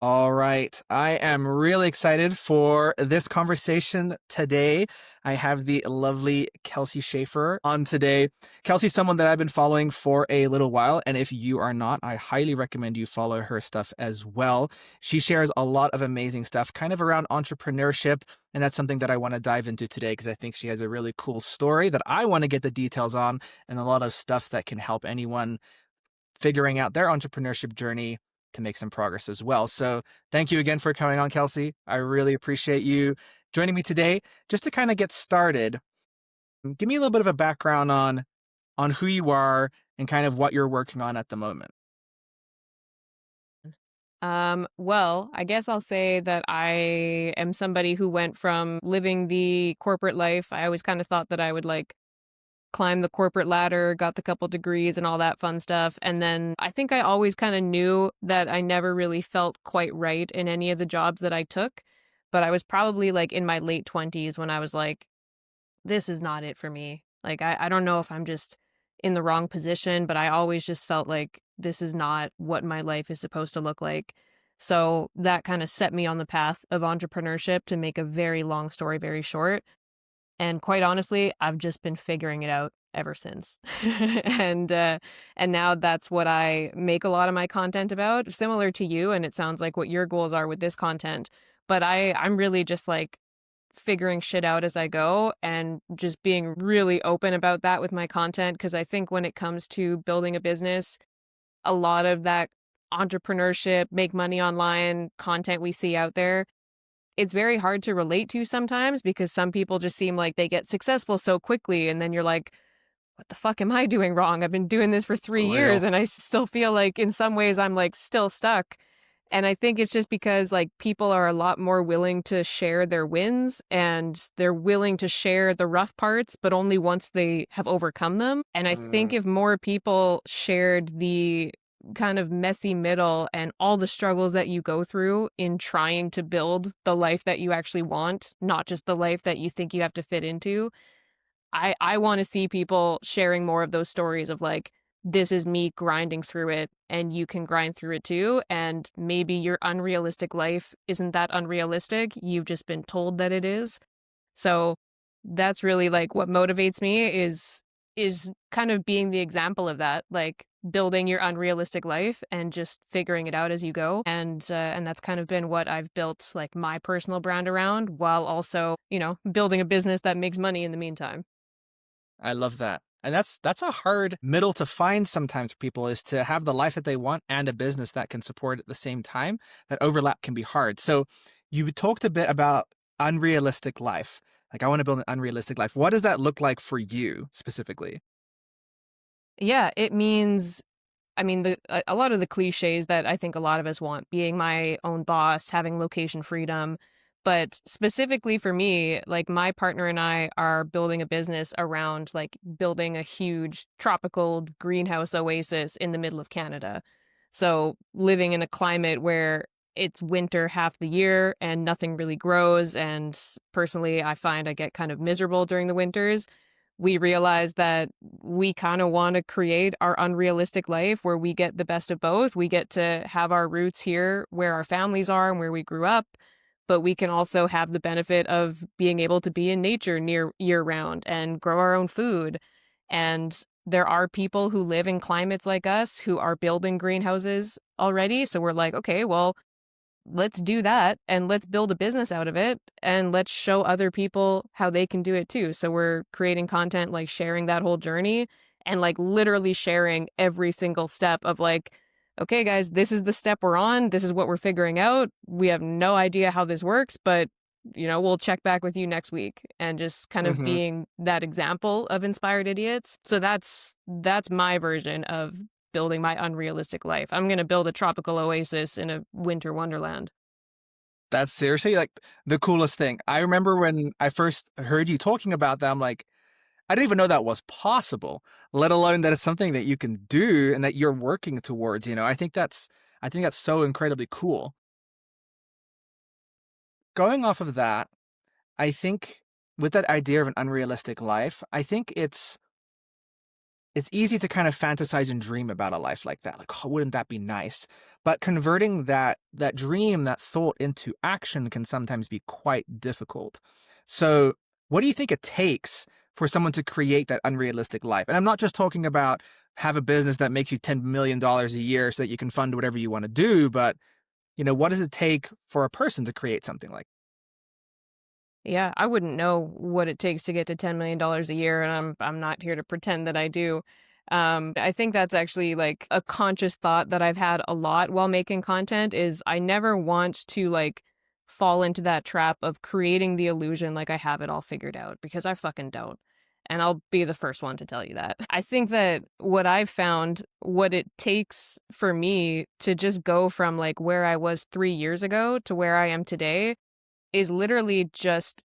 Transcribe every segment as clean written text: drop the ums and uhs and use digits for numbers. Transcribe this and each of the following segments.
All right. I am really excited for this conversation today. I have the lovely Kelsey Schaefer on today. Kelsey's someone that I've been following for a little while, and if you are not, I highly recommend you follow her stuff as well. She shares a lot of amazing stuff kind of around entrepreneurship, and that's something that I want to dive into today because I think she has a really cool story that I want to get the details on and a lot of stuff that can help anyone figuring out their entrepreneurship journey to make some progress as well. So thank you again for coming on, Kelsey. I really appreciate you joining me today. Just to kind of get started, give me a little bit of a background on who you are and kind of what you're working on at the moment. Well, I guess I'll say that I am somebody who went from living the corporate life. I always kind of thought that I would like climb the corporate ladder, got the couple degrees and all that fun stuff. And then I think I always kind of knew that I never really felt quite right in any of the jobs that I took. But I was probably like in my late 20s when I was like, this is not it for me. Like, I don't know if I'm just in the wrong position, but I always just felt like this is not what my life is supposed to look like. So that kind of set me on the path of entrepreneurship, to make a very long story very short. And quite honestly, I've just been figuring it out ever since. And now that's what I make a lot of my content about, similar to you. And it sounds like what your goals are with this content. But I'm really just like figuring shit out as I go and just being really open about that with my content. Because I think when it comes to building a business, a lot of that entrepreneurship, make money online content we see out there, it's very hard to relate to sometimes, because some people just seem like they get successful so quickly. And then you're like, what the fuck am I doing wrong? I've been doing this for For 3 years real. and I still feel like in some ways I'm like still stuck. And I think it's just because like people are a lot more willing to share their wins, and they're willing to share the rough parts, but only once they have overcome them. And I think Mm, if more people shared the kind of messy middle and all the struggles that you go through in trying to build the life that you actually want, not just the life that you think you have to fit into, I want to see people sharing more of those stories of like, this is me grinding through it and you can grind through it too. And maybe your unrealistic life isn't that unrealistic. You've just been told that it is. So that's really like what motivates me is kind of being the example of that, like building your unrealistic life and just figuring it out as you go. And that's kind of been what I've built like my personal brand around, while also, building a business that makes money in the meantime. I love that. And that's a hard middle to find sometimes for people, is to have the life that they want and a business that can support at the same time. That overlap can be hard. So you talked a bit about unrealistic life. Like, I want to build an unrealistic life. What does that look like for you specifically? Yeah, it means, I mean, a lot of the cliches that I think a lot of us want, being my own boss, having location freedom. But specifically for me, like my partner and I are building a business around like building a huge tropical greenhouse oasis in the middle of Canada. So living in a climate where it's winter half the year and nothing really grows. And personally, I find I get kind of miserable during the winters. We realize that we kind of want to create our unrealistic life where we get the best of both. We get to have our roots here where our families are and where we grew up, but we can also have the benefit of being able to be in nature near year round and grow our own food. And there are people who live in climates like us who are building greenhouses already. So we're like, okay, well, let's do that and let's build a business out of it and let's show other people how they can do it too. So we're creating content, like sharing that whole journey and like literally sharing every single step of like, okay, guys, this is the step we're on. This is what we're figuring out. We have no idea how this works, but we'll check back with you next week, and just kind of Hmm. being that example of inspired idiots. So that's my version of building my unrealistic life. I'm going to build a tropical oasis in a winter wonderland. That's seriously like the coolest thing. I remember when I first heard you talking about that, I'm like, I didn't even know that was possible, let alone that it's something that you can do and that you're working towards. I think that's so incredibly cool. Going off of that, I think with that idea of an unrealistic life, I think it's easy to kind of fantasize and dream about a life like that. Like, oh, wouldn't that be nice? But converting that dream, that thought into action can sometimes be quite difficult. So, what do you think it takes for someone to create that unrealistic life? And I'm not just talking about have a business that makes you $10 million a year so that you can fund whatever you want to do, but what does it take for a person to create something like? Yeah, I wouldn't know what it takes to get to $10 million a year, and I'm not here to pretend that I do. I think that's actually like a conscious thought that I've had a lot while making content is I never want to like fall into that trap of creating the illusion like I have it all figured out because I fucking don't. And I'll be the first one to tell you that. I think that what I've found, what it takes for me to just go from like where I was 3 years ago to where I am today is literally just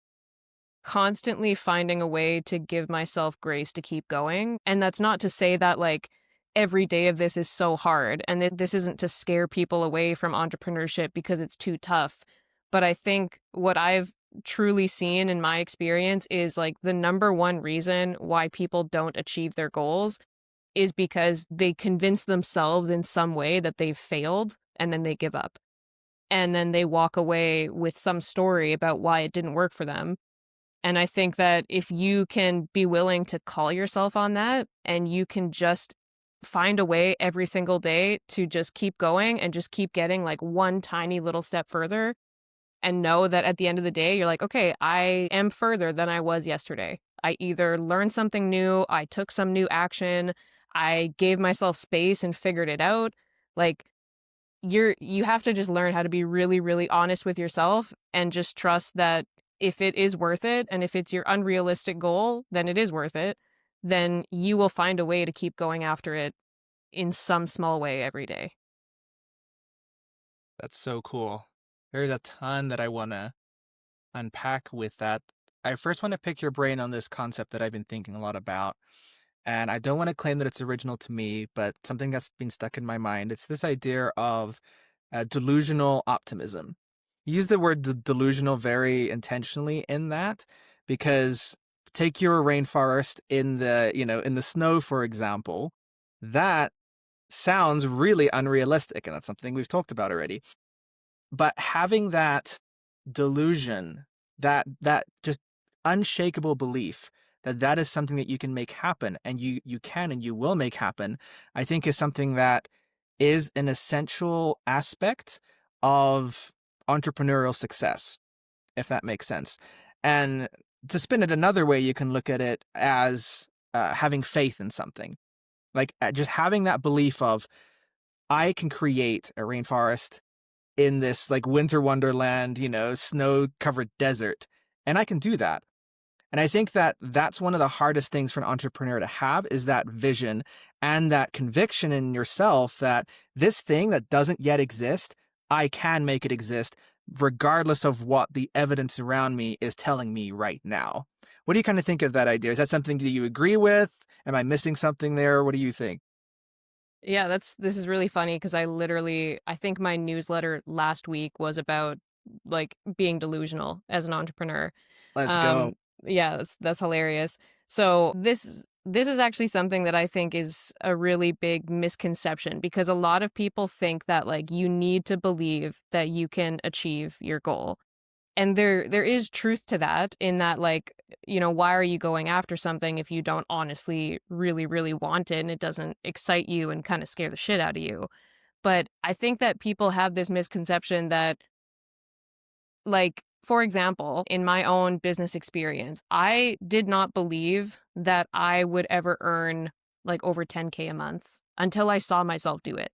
constantly finding a way to give myself grace to keep going. And that's not to say that like every day of this is so hard and that this isn't to scare people away from entrepreneurship because it's too tough. But I think what I've truly seen in my experience is like the number one reason why people don't achieve their goals is because they convince themselves in some way that they've failed and then they give up. And then they walk away with some story about why it didn't work for them. And I think that if you can be willing to call yourself on that and you can just find a way every single day to just keep going and just keep getting like one tiny little step further and know that at the end of the day, you're like, okay, I am further than I was yesterday. I either learned something new, I took some new action, I gave myself space and figured it out. Like, you have to just learn how to be really, really honest with yourself and just trust that if it is worth it and if it's your unrealistic goal, then it is worth it. Then you will find a way to keep going after it in some small way every day. That's so cool. There's a ton that I want to unpack with that. I first want to pick your brain on this concept that I've been thinking a lot about. And I don't want to claim that it's original to me, but something that's been stuck in my mind. It's this idea of delusional optimism. You use the word delusional very intentionally in that because take your rainforest in the snow, for example, that sounds really unrealistic. And that's something we've talked about already. But having that delusion, that just unshakable belief that that is something that you can make happen and you can and you will make happen, I think is something that is an essential aspect of entrepreneurial success, if that makes sense. And to spin it another way, you can look at it as having faith in something, like just having that belief of I can create a rainforest in this like winter wonderland, snow covered desert. And I can do that. And I think that that's one of the hardest things for an entrepreneur to have is that vision and that conviction in yourself that this thing that doesn't yet exist, I can make it exist regardless of what the evidence around me is telling me right now. What do you kind of think of that idea? Is that something that you agree with? Am I missing something there? What do you think? Yeah, this is really funny because I think my newsletter last week was about like being delusional as an entrepreneur. Let's Um, go. yeah, that's hilarious. So this is actually something that I think is a really big misconception because a lot of people think that like you need to believe that you can achieve your goal. And there is truth to that in that like, why are you going after something if you don't honestly really, really want it and it doesn't excite you and kind of scare the shit out of you? But I think that people have this misconception that like, for example, in my own business experience, I did not believe that I would ever earn like over 10K a month until I saw myself do it.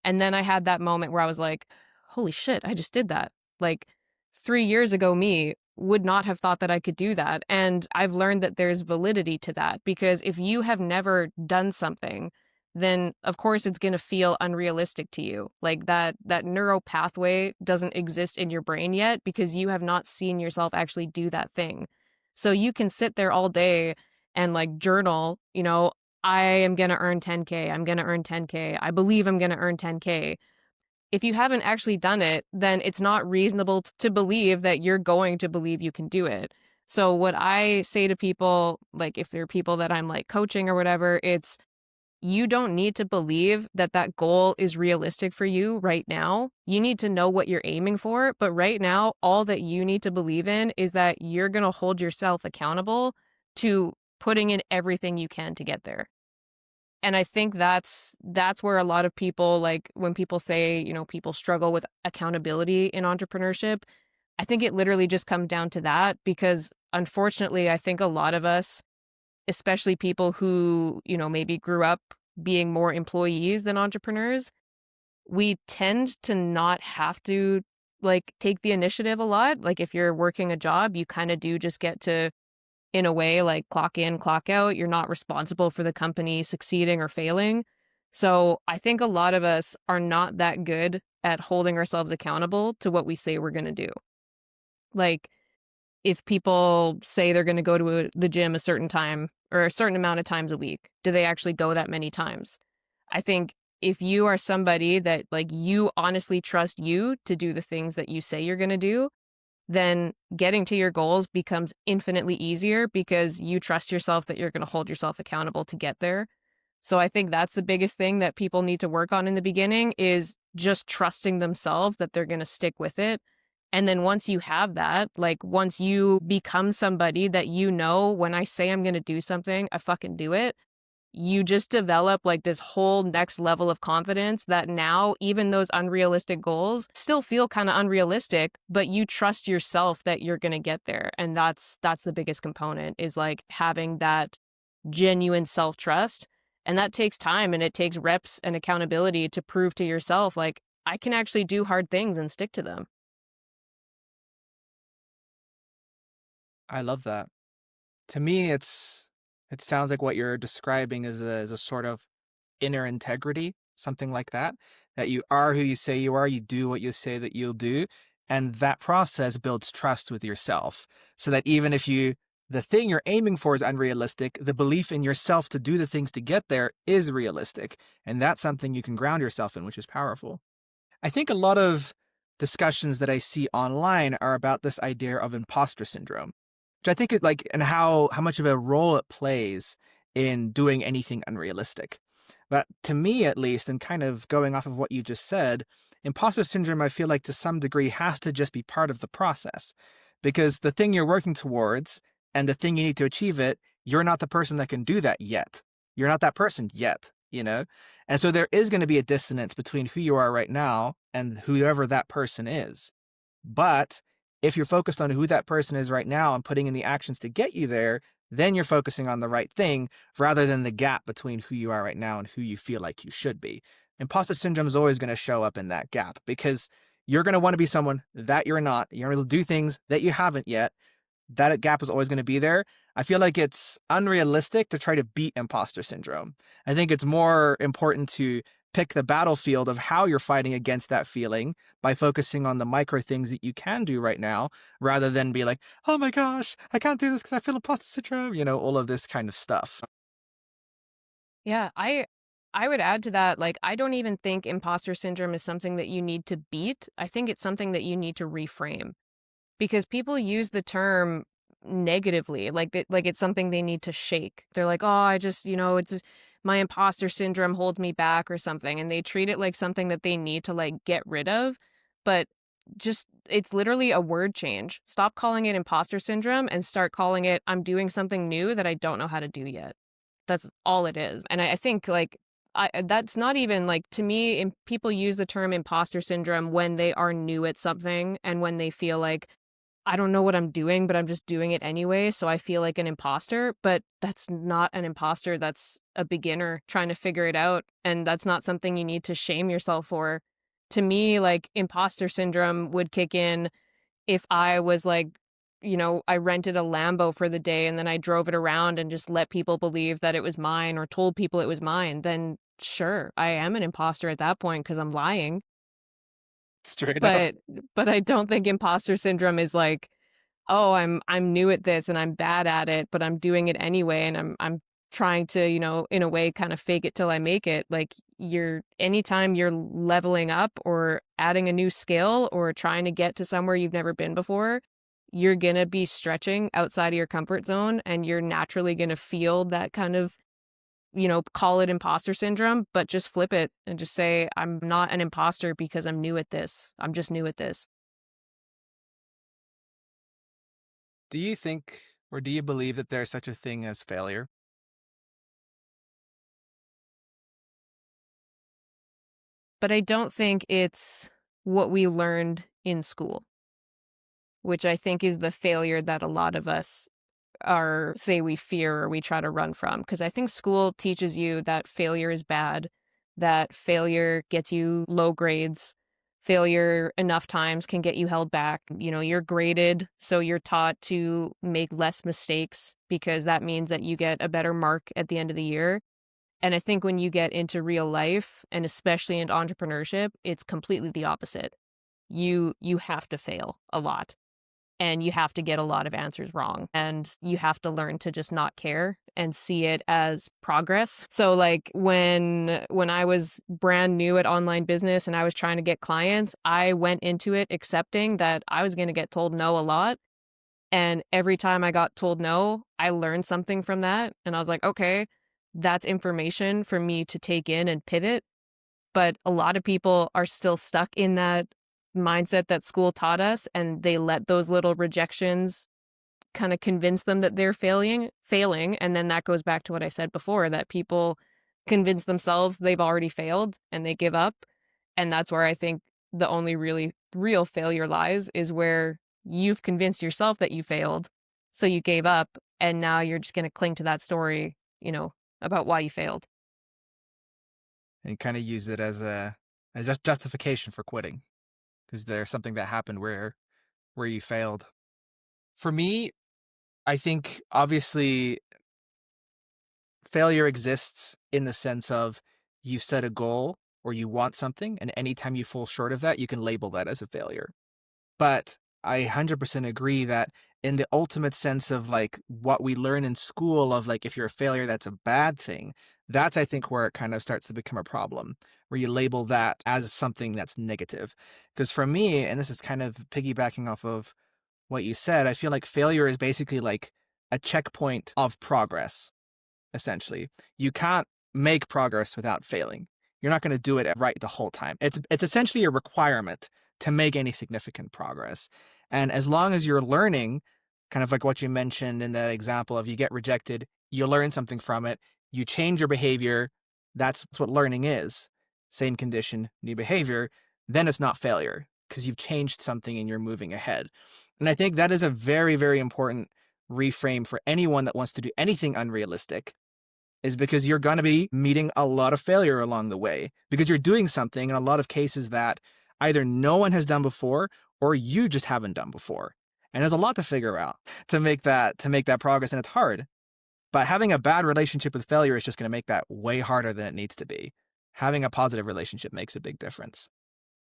And then I had that moment where I was like, holy shit, I just did that. Like 3 years ago, me would not have thought that I could do that. And I've learned that there's validity to that because if you have never done something, then of course it's going to feel unrealistic to you. Like that neural pathway doesn't exist in your brain yet because you have not seen yourself actually do that thing. So you can sit there all day and like journal, I am going to earn 10K. I'm going to earn 10K. I believe I'm going to earn 10K. If you haven't actually done it, then it's not reasonable to believe that you're going to believe you can do it. So what I say to people, like if they're people that I'm like coaching or whatever, it's you don't need to believe that that goal is realistic for you right now. You need to know what you're aiming for. But right now, all that you need to believe in is that you're going to hold yourself accountable to putting in everything you can to get there. And I think that's where a lot of people, like when people say, people struggle with accountability in entrepreneurship, I think it literally just comes down to that because unfortunately, I think a lot of us, especially people who, maybe grew up being more employees than entrepreneurs, we tend to not have to like take the initiative a lot. Like if you're working a job, you kind of do just get to, in a way, like clock in, clock out. You're not responsible for the company succeeding or failing. So I think a lot of us are not that good at holding ourselves accountable to what we say we're going to do. Like if people say they're going to go to the gym a certain time or a certain amount of times a week, do they actually go that many times? I think if you are somebody that like you honestly trust you to do the things that you say you're going to do, then getting to your goals becomes infinitely easier because you trust yourself that you're going to hold yourself accountable to get there. So I think that's the biggest thing that people need to work on in the beginning is just trusting themselves that they're going to stick with it. And then once you have that, like once you become somebody that when I say I'm going to do something, I fucking do it, you just develop like this whole next level of confidence that now even those unrealistic goals still feel kind of unrealistic, but you trust yourself that you're going to get there. And that's the biggest component is like having that genuine self-trust. And that takes time and it takes reps and accountability to prove to yourself, like, I can actually do hard things and stick to them. I love that. To me, it sounds like what you're describing is a sort of inner integrity, something like that. That you are who you say you are, you do what you say that you'll do, and that process builds trust with yourself. So that even if the thing you're aiming for is unrealistic, the belief in yourself to do the things to get there is realistic, and that's something you can ground yourself in, which is powerful. I think a lot of discussions that I see online are about this idea of imposter syndrome, which I think is like, and how much of a role it plays in doing anything unrealistic. But to me, at least, and kind of going off of what you just said, imposter syndrome, I feel like to some degree has to just be part of the process because the thing you're working towards and the thing you need to achieve it, you're not the person that can do that yet. You're not that person yet, you know? And so there is going to be a dissonance between who you are right now and whoever that person is. But if you're focused on who that person is right now and putting in the actions to get you there, then you're focusing on the right thing rather than the gap between who you are right now and who you feel like you should be. Imposter syndrome is always going to show up in that gap because you're going to want to be someone that you're not. You're going to do things that you haven't yet. That gap is always going to be there. I feel like it's unrealistic to try to beat imposter syndrome. I think it's more important to pick the battlefield of how you're fighting against that feeling by focusing on the micro things that you can do right now, rather than be like, oh my gosh, I can't do this because I feel imposter syndrome, all of this kind of stuff. Yeah, I would add to that, like, I don't even think imposter syndrome is something that you need to beat. I think it's something that you need to reframe because people use the term negatively, like it's something they need to shake. They're like, "Oh, I just, it's my imposter syndrome holds me back or something." And they treat it like something that they need to like get rid of. But just it's literally a word change. Stop calling it imposter syndrome and start calling it I'm doing something new that I don't know how to do yet. That's all it is. And I think like that's not even like to me, people use the term imposter syndrome when they are new at something and when they feel like I don't know what I'm doing, but I'm just doing it anyway. So I feel like an imposter, but that's not an imposter. That's a beginner trying to figure it out. And that's not something you need to shame yourself for. To me, like imposter syndrome would kick in if I was like, I rented a Lambo for the day and then I drove it around and just let people believe that it was mine or told people it was mine, then sure, I am an imposter at that point because I'm lying. Straight up. But I don't think imposter syndrome is like, oh, I'm new at this and I'm bad at it, but I'm doing it anyway and I'm trying to, in a way kind of fake it till I make it. Like anytime you're leveling up or adding a new skill or trying to get to somewhere you've never been before, you're going to be stretching outside of your comfort zone and you're naturally going to feel that kind of, call it imposter syndrome, but just flip it and just say, I'm not an imposter because I'm new at this. I'm just new at this. Do you think or do you believe that there's such a thing as failure? But I don't think it's what we learned in school, which I think is the failure that a lot of us are say we fear or we try to run from. Because I think school teaches you that failure is bad, that failure gets you low grades, failure enough times can get you held back. You're graded, so you're taught to make less mistakes because that means that you get a better mark at the end of the year. And I think when you get into real life, and especially in entrepreneurship, it's completely the opposite. You have to fail a lot, and you have to get a lot of answers wrong, and you have to learn to just not care and see it as progress. So like when I was brand new at online business and I was trying to get clients, I went into it accepting that I was going to get told no a lot. And every time I got told no, I learned something from that. And I was like, okay, that's information for me to take in and pivot. But a lot of people are still stuck in that mindset that school taught us, and they let those little rejections kind of convince them that they're failing. And then that goes back to what I said before, that people convince themselves they've already failed and they give up. And that's where I think the only really real failure lies, is where you've convinced yourself that you failed. So you gave up, and now you're just going to cling to that story, about why you failed. And kind of use it as a justification for quitting because there's something that happened where you failed. For me, I think obviously failure exists in the sense of you set a goal or you want something, and anytime you fall short of that, you can label that as a failure. But I 100% agree that in the ultimate sense of like what we learn in school of like if you're a failure, that's a bad thing. That's I think where it kind of starts to become a problem, where you label that as something that's negative. Because for me, and this is kind of piggybacking off of what you said, I feel like failure is basically like a checkpoint of progress essentially. You can't make progress without failing. You're not going to do it right the whole time. It's essentially a requirement to make any significant progress. And as long as you're learning, kind of like what you mentioned in that example of you get rejected, you learn something from it, you change your behavior, that's what learning is. Same condition, new behavior, then it's not failure because you've changed something and you're moving ahead. And I think that is a very, very important reframe for anyone that wants to do anything unrealistic, is because you're going to be meeting a lot of failure along the way because you're doing something in a lot of cases that either no one has done before or you just haven't done before. And there's a lot to figure out to make that progress, and it's hard. But having a bad relationship with failure is just going to make that way harder than it needs to be. Having a positive relationship makes a big difference.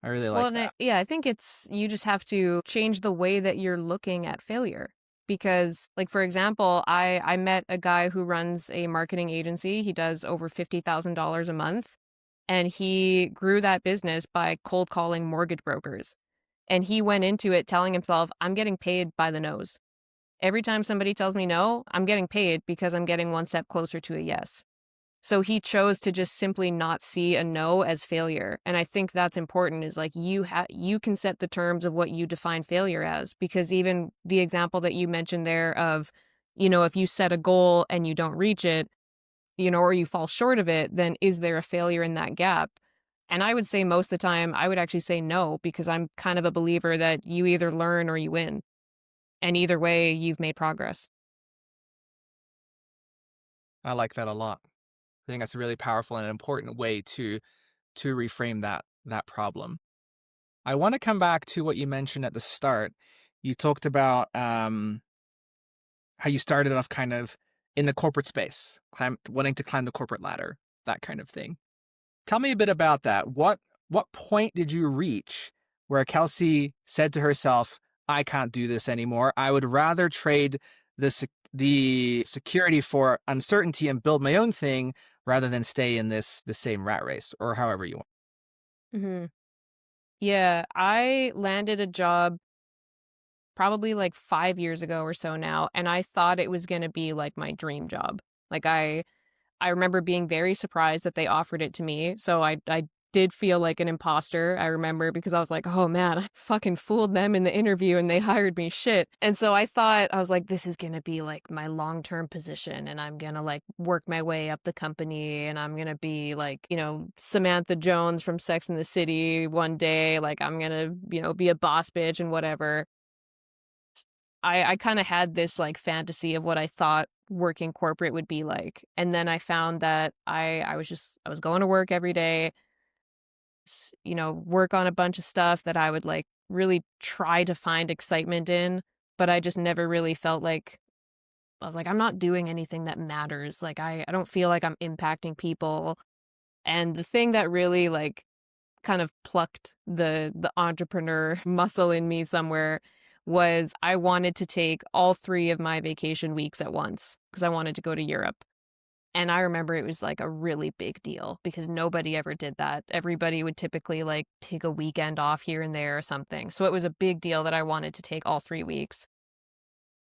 I really Well, like and that. yeah, I think you just have to change the way that you're looking at failure. Because, like, for example, I met a guy who runs a marketing agency. He does over $50,000 a month, and he grew that business by cold calling mortgage brokers. And he went into it telling himself, I'm getting paid by the no's. Every time somebody tells me no, I'm getting paid because I'm getting one step closer to a yes. So he chose to just simply not see a no as failure. And I think that's important, is like you can set the terms of what you define failure as, because even the example that you mentioned there of, if you set a goal and you don't reach it, or you fall short of it, then is there a failure in that gap? And I would say most of the time, I would actually say no, because I'm kind of a believer that you either learn or you win. And either way, you've made progress. I like that a lot. I think that's a really powerful and important way to reframe that problem. I want to come back to what you mentioned at the start. You talked about how you started off kind of in the corporate space, wanting to climb the corporate ladder, that kind of thing. Tell me a bit about that. What point did you reach where Kelsey said to herself, "I can't do this anymore. I would rather trade the security for uncertainty and build my own thing rather than stay in the same rat race," or however you want. Hmm. Yeah, I landed a job probably like 5 years ago or so now, and I thought it was going to be like my dream job. Like I remember being very surprised that they offered it to me. So I did feel like an imposter. I remember because I was like, oh man, I fucking fooled them in the interview and they hired me, shit. And so I thought, I was like, this is going to be like my long-term position and I'm going to like work my way up the company and I'm going to be like, Samantha Jones from Sex and the City one day. Like I'm going to, be a boss bitch and whatever. I kind of had this like fantasy of what I thought working corporate would be like. And then I found that I was going to work every day, work on a bunch of stuff that I would like really try to find excitement in, but I just never really felt like I was like, I'm not doing anything that matters. Like I don't feel like I'm impacting people. And the thing that really like kind of plucked the entrepreneur muscle in me somewhere was I wanted to take all 3 of my vacation weeks at once because I wanted to go to Europe. And I remember it was like a really big deal because nobody ever did that. Everybody would typically like take a weekend off here and there or something. So it was a big deal that I wanted to take all 3 weeks.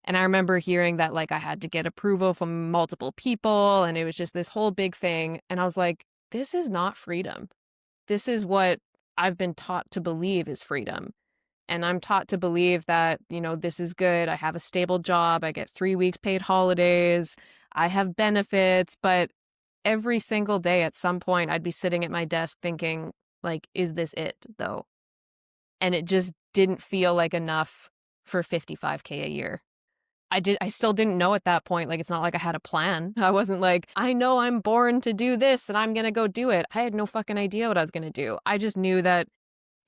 And I remember hearing that like I had to get approval from multiple people and it was just this whole big thing. And I was like, this is not freedom. This is what I've been taught to believe is freedom. And I'm taught to believe that, this is good. I have a stable job. I get 3 weeks paid holidays. I have benefits. But every single day at some point, I'd be sitting at my desk thinking, like, is this it, though? And it just didn't feel like enough for 55K a year. I still didn't know at that point. Like, it's not like I had a plan. I wasn't like, I know I'm born to do this and I'm going to go do it. I had no fucking idea what I was going to do. I just knew that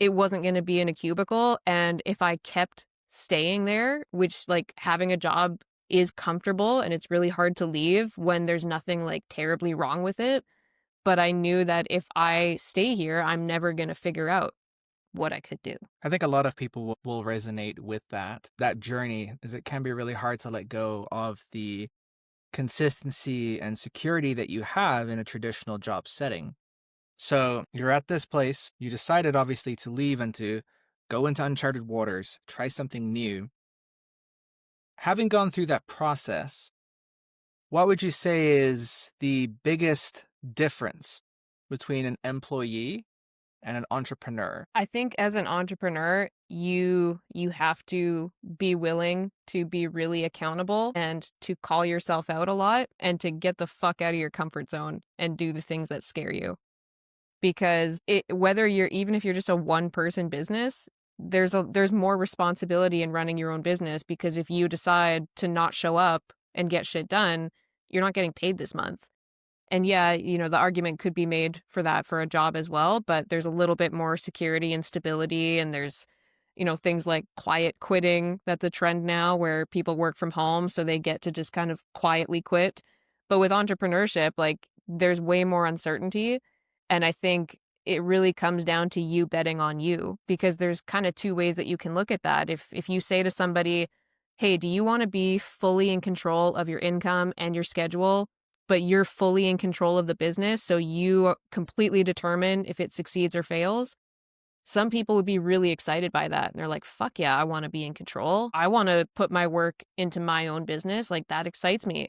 it wasn't going to be in a cubicle. And if I kept staying there, which like having a job is comfortable and it's really hard to leave when there's nothing like terribly wrong with it. But I knew that if I stay here, I'm never going to figure out what I could do. I think a lot of people will resonate with that journey, as it can be really hard to let go of the consistency and security that you have in a traditional job setting. So you're at this place, you decided obviously to leave and to go into uncharted waters, try something new. Having gone through that process, what would you say is the biggest difference between an employee and an entrepreneur? I think as an entrepreneur, you have to be willing to be really accountable and to call yourself out a lot and to get the fuck out of your comfort zone and do the things that scare you. Because whether you're even if you're just a one person business, there's more responsibility in running your own business because if you decide to not show up and get shit done, you're not getting paid this month. And yeah, the argument could be made for that for a job as well, but there's a little bit more security and stability. And there's, things like quiet quitting. That's a trend now where people work from home. So they get to just kind of quietly quit. But with entrepreneurship, like there's way more uncertainty. And I think it really comes down to you betting on you because there's kind of 2 ways that you can look at that. If you say to somebody, hey, do you want to be fully in control of your income and your schedule? But you're fully in control of the business, so you completely determine if it succeeds or fails. Some people would be really excited by that. And they're like, fuck yeah, I want to be in control. I want to put my work into my own business. Like, that excites me.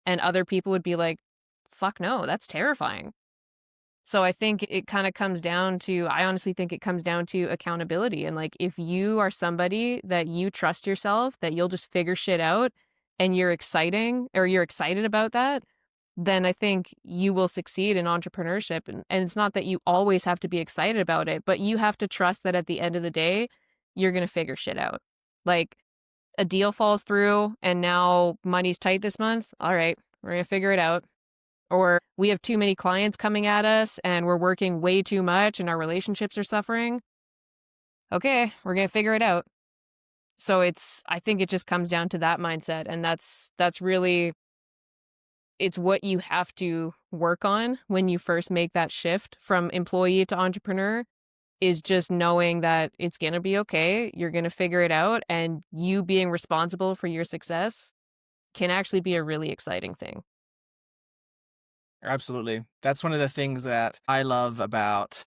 And other people would be like, fuck no, that's terrifying. So I think it kind of comes down to, I honestly think it comes down to accountability. And like, if you are somebody that you trust yourself, that you'll just figure shit out and you're excited about that, then I think you will succeed in entrepreneurship. And it's not that you always have to be excited about it, but you have to trust that at the end of the day, you're going to figure shit out. Like a deal falls through and now money's tight this month. All right, we're going to figure it out. Or we have too many clients coming at us and we're working way too much and our relationships are suffering. Okay, we're going to figure it out. So I think it just comes down to that mindset. And that's really, it's what you have to work on when you first make that shift from employee to entrepreneur, is just knowing that it's going to be okay. You're going to figure it out, and you being responsible for your success can actually be a really exciting thing. Absolutely. That's one of the things that I love about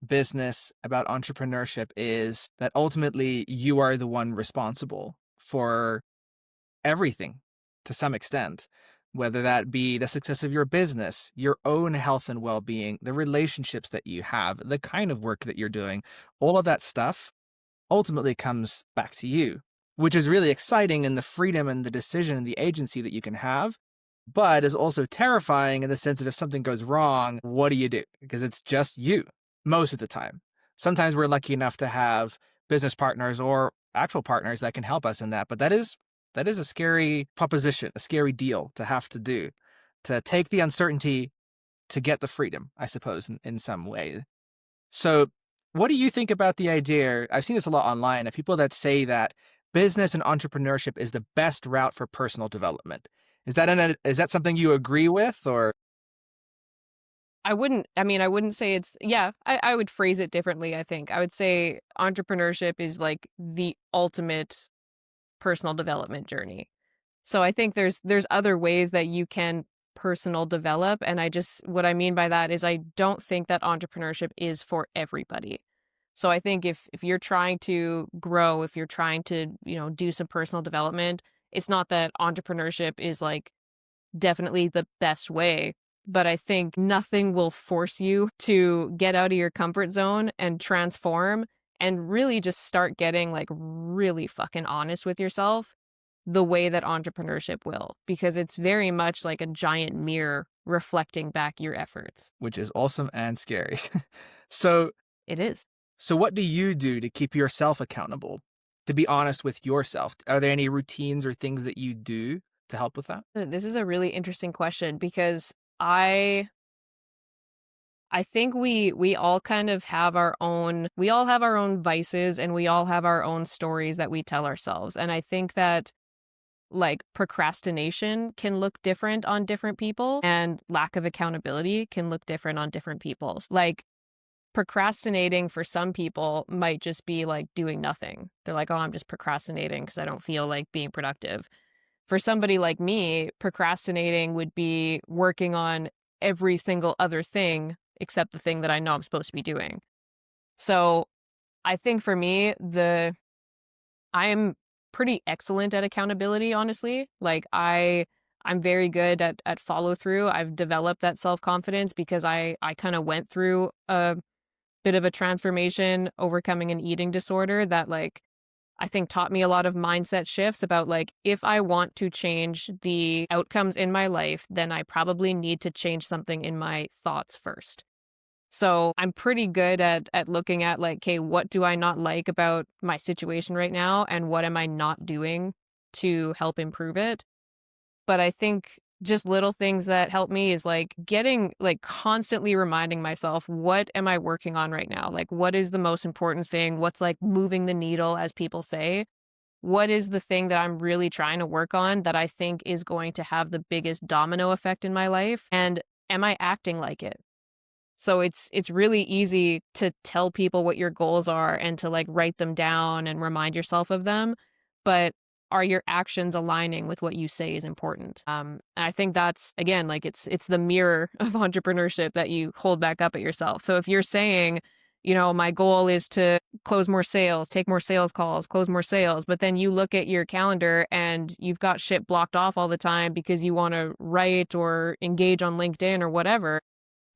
business, about entrepreneurship, is that ultimately you are the one responsible for everything to some extent. whether that be the success of your business, your own health and well being, the relationships that you have, the kind of work that you're doing, all of that stuff ultimately comes back to you, which is really exciting in the freedom and the decision and the agency that you can have, but is also terrifying in the sense of if something goes wrong, what do you do? Because it's just you most of the time. Sometimes we're lucky enough to have business partners or actual partners that can help us in that, but that is a scary proposition, a scary deal to have to do, to take the uncertainty to get the freedom, I suppose, in some way. So, what do you think about the idea? I've seen this a lot online of people that say that business and entrepreneurship is the best route for personal development. Is that something you agree with, or I wouldn't say it's, yeah, I would phrase it differently, I think. I would say entrepreneurship is like the ultimate personal development journey. So I think there's other ways that you can personal develop. And what I mean by that is I don't think that entrepreneurship is for everybody. So I think if you're trying to grow, if you're trying to, do some personal development, it's not that entrepreneurship is like definitely the best way. But I think nothing will force you to get out of your comfort zone and transform and really just start getting like really fucking honest with yourself the way that entrepreneurship will, because it's very much like a giant mirror reflecting back your efforts. which is awesome and scary. so, It is. so what do you do to keep yourself accountable? To be honest with yourself, are there any routines or things that you do to help with that? This is a really interesting question because I I think we all kind of have our own vices and we all have our own stories that we tell ourselves. And I think that like procrastination can look different on different people and lack of accountability can look different on different people. Like procrastinating for some people might just be like doing nothing. They're like, "Oh, I'm just procrastinating because I don't feel like being productive." For somebody like me, procrastinating would be working on every single other thing except the thing that I know I'm supposed to be doing. So I think for me, I'm pretty excellent at accountability, honestly. Like I'm very good at follow through. I've developed that self-confidence because I kind of went through a bit of a transformation overcoming an eating disorder that like I think taught me a lot of mindset shifts about like, if I want to change the outcomes in my life, then I probably need to change something in my thoughts first. So I'm pretty good at looking at like, okay, what do I not like about my situation right now? And what am I not doing to help improve it? But I think just little things that help me is like getting like constantly reminding myself, what am I working on right now? Like, what is the most important thing? What's like moving the needle, as people say? What is the thing that I'm really trying to work on that I think is going to have the biggest domino effect in my life? And am I acting like it? So it's really easy to tell people what your goals are and to like write them down and remind yourself of them, but are your actions aligning with what you say is important? And I think that's again like it's the mirror of entrepreneurship that you hold back up at yourself. So if you're saying, my goal is to close more sales, take more sales calls, close more sales, but then you look at your calendar and you've got shit blocked off all the time because you want to write or engage on LinkedIn or whatever,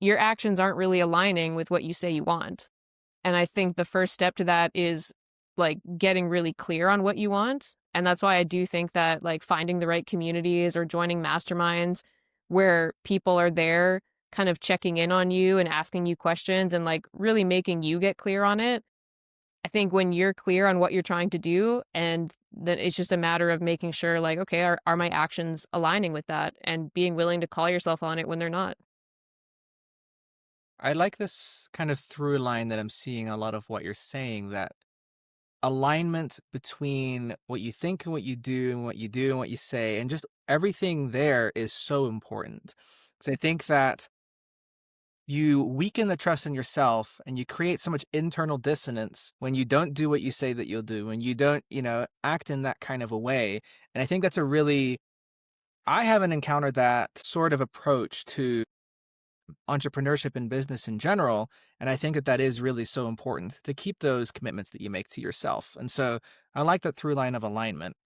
your actions aren't really aligning with what you say you want. And I think the first step to that is like getting really clear on what you want. And that's why I do think that like finding the right communities or joining masterminds where people are there kind of checking in on you and asking you questions and like really making you get clear on it. I think when you're clear on what you're trying to do, and then it's just a matter of making sure like, okay, are my actions aligning with that and being willing to call yourself on it when they're not. I like this kind of through line that I'm seeing a lot of what you're saying, that alignment between what you think and what you do and what you do and what you say and just everything there is so important. Because I think that you weaken the trust in yourself and you create so much internal dissonance when you don't do what you say that you'll do, when you don't, act in that kind of a way. And I think that's I haven't encountered that sort of approach to entrepreneurship and business in general. And I think that that is really so important to keep those commitments that you make to yourself. And so I like that through line of alignment.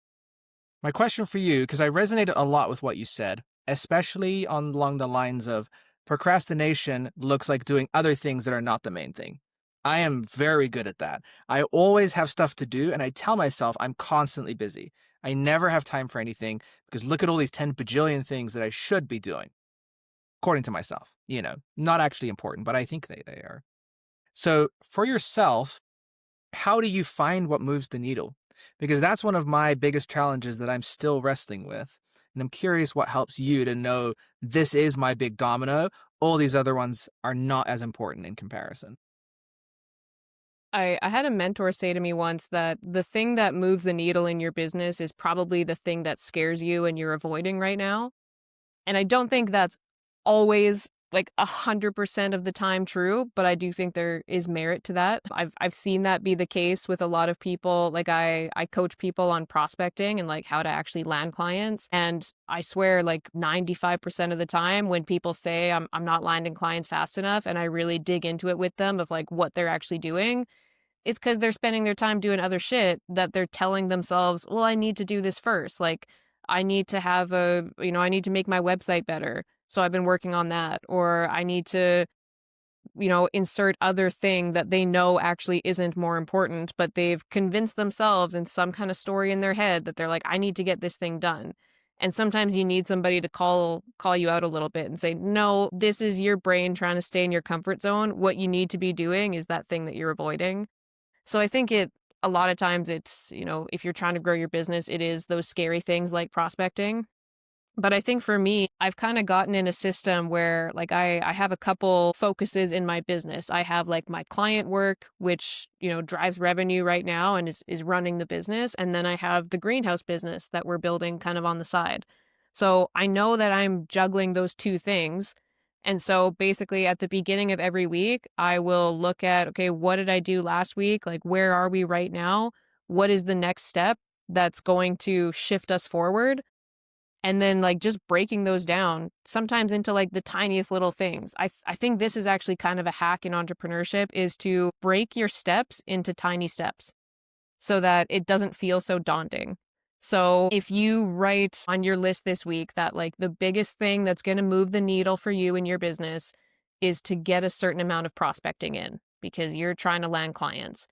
My question for you, because I resonated a lot with what you said, especially along the lines of procrastination looks like doing other things that are not the main thing. I am very good at that. I always have stuff to do, and I tell myself I'm constantly busy. I never have time for anything because look at all these 10 bajillion things that I should be doing, according to myself. Not actually important, but I think they are. So for yourself, how do you find what moves the needle? Because that's one of my biggest challenges that I'm still wrestling with. And I'm curious what helps you to know this is my big domino. All these other ones are not as important in comparison. I had a mentor say to me once that the thing that moves the needle in your business is probably the thing that scares you and you're avoiding right now. And I don't think that's always like 100% of the time true, but I do think there is merit to that. I've seen that be the case with a lot of people. Like I coach people on prospecting and like how to actually land clients. And I swear like 95% of the time when people say I'm not landing clients fast enough and I really dig into it with them of like what they're actually doing, it's because they're spending their time doing other shit that they're telling themselves, well, I need to do this first. Like, I need to have I need to make my website better. So I've been working on that. Or I need to, insert other thing that they know actually isn't more important, but they've convinced themselves in some kind of story in their head that they're like, I need to get this thing done. And sometimes you need somebody to call you out a little bit and say, no, this is your brain trying to stay in your comfort zone. What you need to be doing is that thing that you're avoiding. So I think a lot of times it's, if you're trying to grow your business, it is those scary things like prospecting. But I think for me, I've kind of gotten in a system where like I have a couple focuses in my business. I have like my client work, which, drives revenue right now and is running the business. And then I have the greenhouse business that we're building kind of on the side. So I know that I'm juggling those two things. And so basically at the beginning of every week, I will look at, okay, what did I do last week? Like, where are we right now? What is the next step that's going to shift us forward? And then like just breaking those down sometimes into like the tiniest little things. I think this is actually kind of a hack in entrepreneurship is to break your steps into tiny steps so that it doesn't feel so daunting. So if you write on your list this week that like the biggest thing that's going to move the needle for you in your business is to get a certain amount of prospecting in because you're trying to land clients,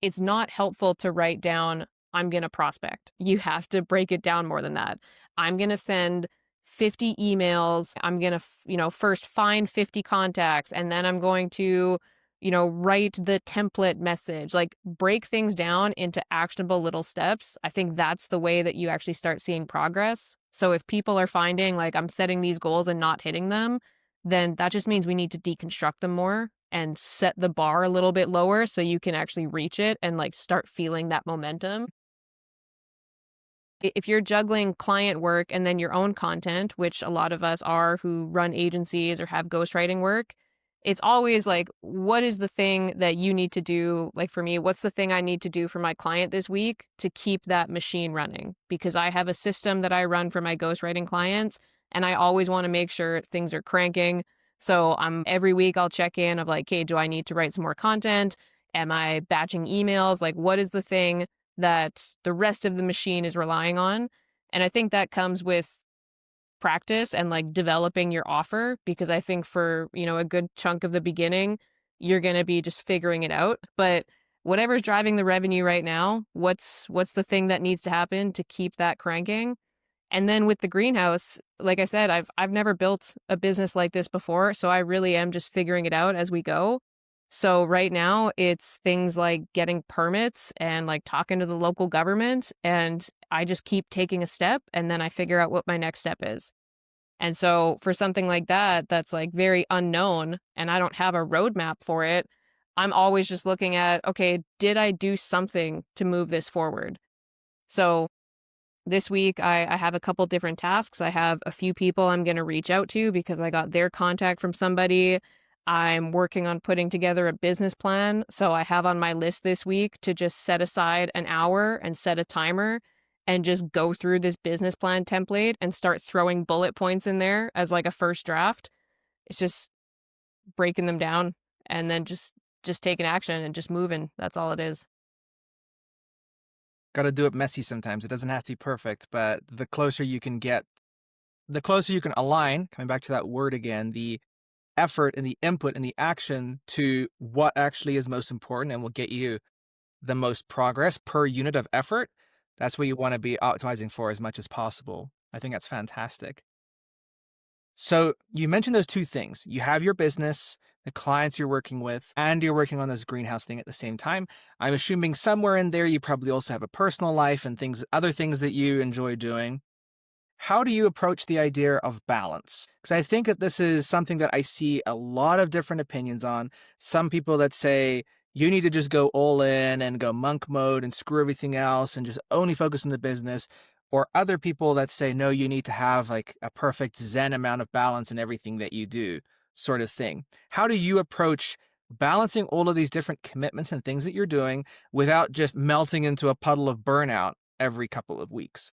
it's not helpful to write down, I'm going to prospect. You have to break it down more than that. I'm going to send 50 emails. I'm going to, first find 50 contacts and then I'm going to, write the template message, like break things down into actionable little steps. I think that's the way that you actually start seeing progress. So if people are finding like I'm setting these goals and not hitting them, then that just means we need to deconstruct them more and set the bar a little bit lower so you can actually reach it and like start feeling that momentum. If you're juggling client work and then your own content, which a lot of us are who run agencies or have ghostwriting work, it's always like, what is the thing that you need to do? Like for me, what's the thing I need to do for my client this week to keep that machine running? Because I have a system that I run for my ghostwriting clients and I always want to make sure things are cranking. So every week I'll check in of like, hey, do I need to write some more content? Am I batching emails? Like, what is the thing that the rest of the machine is relying on? And I think that comes with practice and like developing your offer, because I think for, a good chunk of the beginning, you're going to be just figuring it out. But whatever's driving the revenue right now, what's the thing that needs to happen to keep that cranking? And then with the greenhouse, like I said, I've never built a business like this before, so I really am just figuring it out as we go. So right now it's things like getting permits and like talking to the local government, and I just keep taking a step and then I figure out what my next step is. And so for something like that, that's like very unknown and I don't have a roadmap for it, I'm always just looking at, okay, did I do something to move this forward? So this week, I have a couple different tasks. I have a few people I'm going to reach out to because I got their contact from somebody. I'm working on putting together a business plan. So I have on my list this week to just set aside an hour and set a timer and just go through this business plan template and start throwing bullet points in there as like a first draft. It's just breaking them down and then just taking action and just moving. That's all it is. Got to do it messy sometimes. It doesn't have to be perfect, but the closer you can get the closer you can align, coming back to that word again, the effort and the input and the action to what actually is most important and will get you the most progress per unit of effort, that's what you want to be optimizing for as much as possible. I think that's fantastic. So you mentioned those two things. You have your business, the clients you're working with, and you're working on this greenhouse thing at the same time. I'm assuming somewhere in there you probably also have a personal life and other things that you enjoy doing. How do you approach the idea of balance? Because I think that this is something that I see a lot of different opinions on. Some people that say you need to just go all in and go monk mode and screw everything else and just only focus on the business. Or other people that say, no, you need to have like a perfect Zen amount of balance in everything that you do, sort of thing. How do you approach balancing all of these different commitments and things that you're doing without just melting into a puddle of burnout every couple of weeks?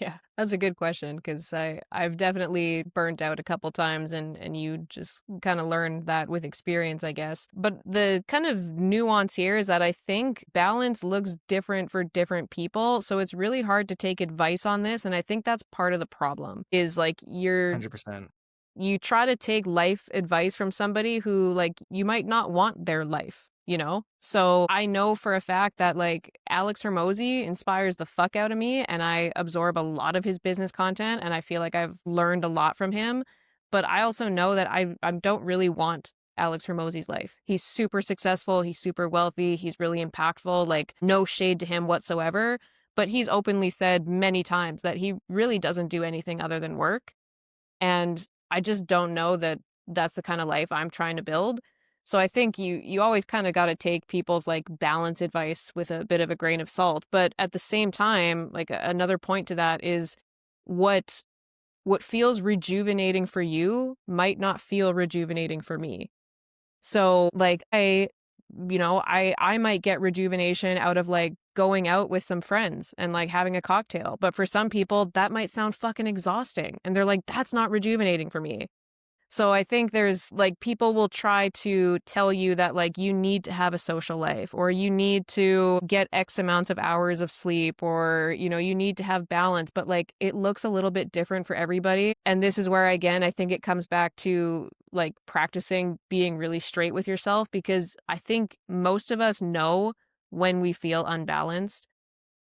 Yeah, that's a good question because I've definitely burnt out a couple times and you just kind of learn that with experience, I guess. But the kind of nuance here is that I think balance looks different for different people. So it's really hard to take advice on this. And I think that's part of the problem is like 100%. you try to take life advice from somebody who like you might not want their life, you know? So I know for a fact that like Alex Hermosi inspires the fuck out of me and I absorb a lot of his business content and I feel like I've learned a lot from him. But I also know that I don't really want Alex Hermosi's life. He's super successful, he's super wealthy, he's really impactful, like no shade to him whatsoever. But he's openly said many times that he really doesn't do anything other than work. And I just don't know that that's the kind of life I'm trying to build. So I think you always kind of got to take people's like balance advice with a bit of a grain of salt. But at the same time, like another point to that is what feels rejuvenating for you might not feel rejuvenating for me. So like I might get rejuvenation out of like going out with some friends and like having a cocktail. But for some people, that might sound fucking exhausting. And they're like, that's not rejuvenating for me. So I think there's like people will try to tell you that like you need to have a social life or you need to get X amounts of hours of sleep or, you know, you need to have balance, but like it looks a little bit different for everybody. And this is where, again, I think it comes back to like practicing being really straight with yourself because I think most of us know when we feel unbalanced.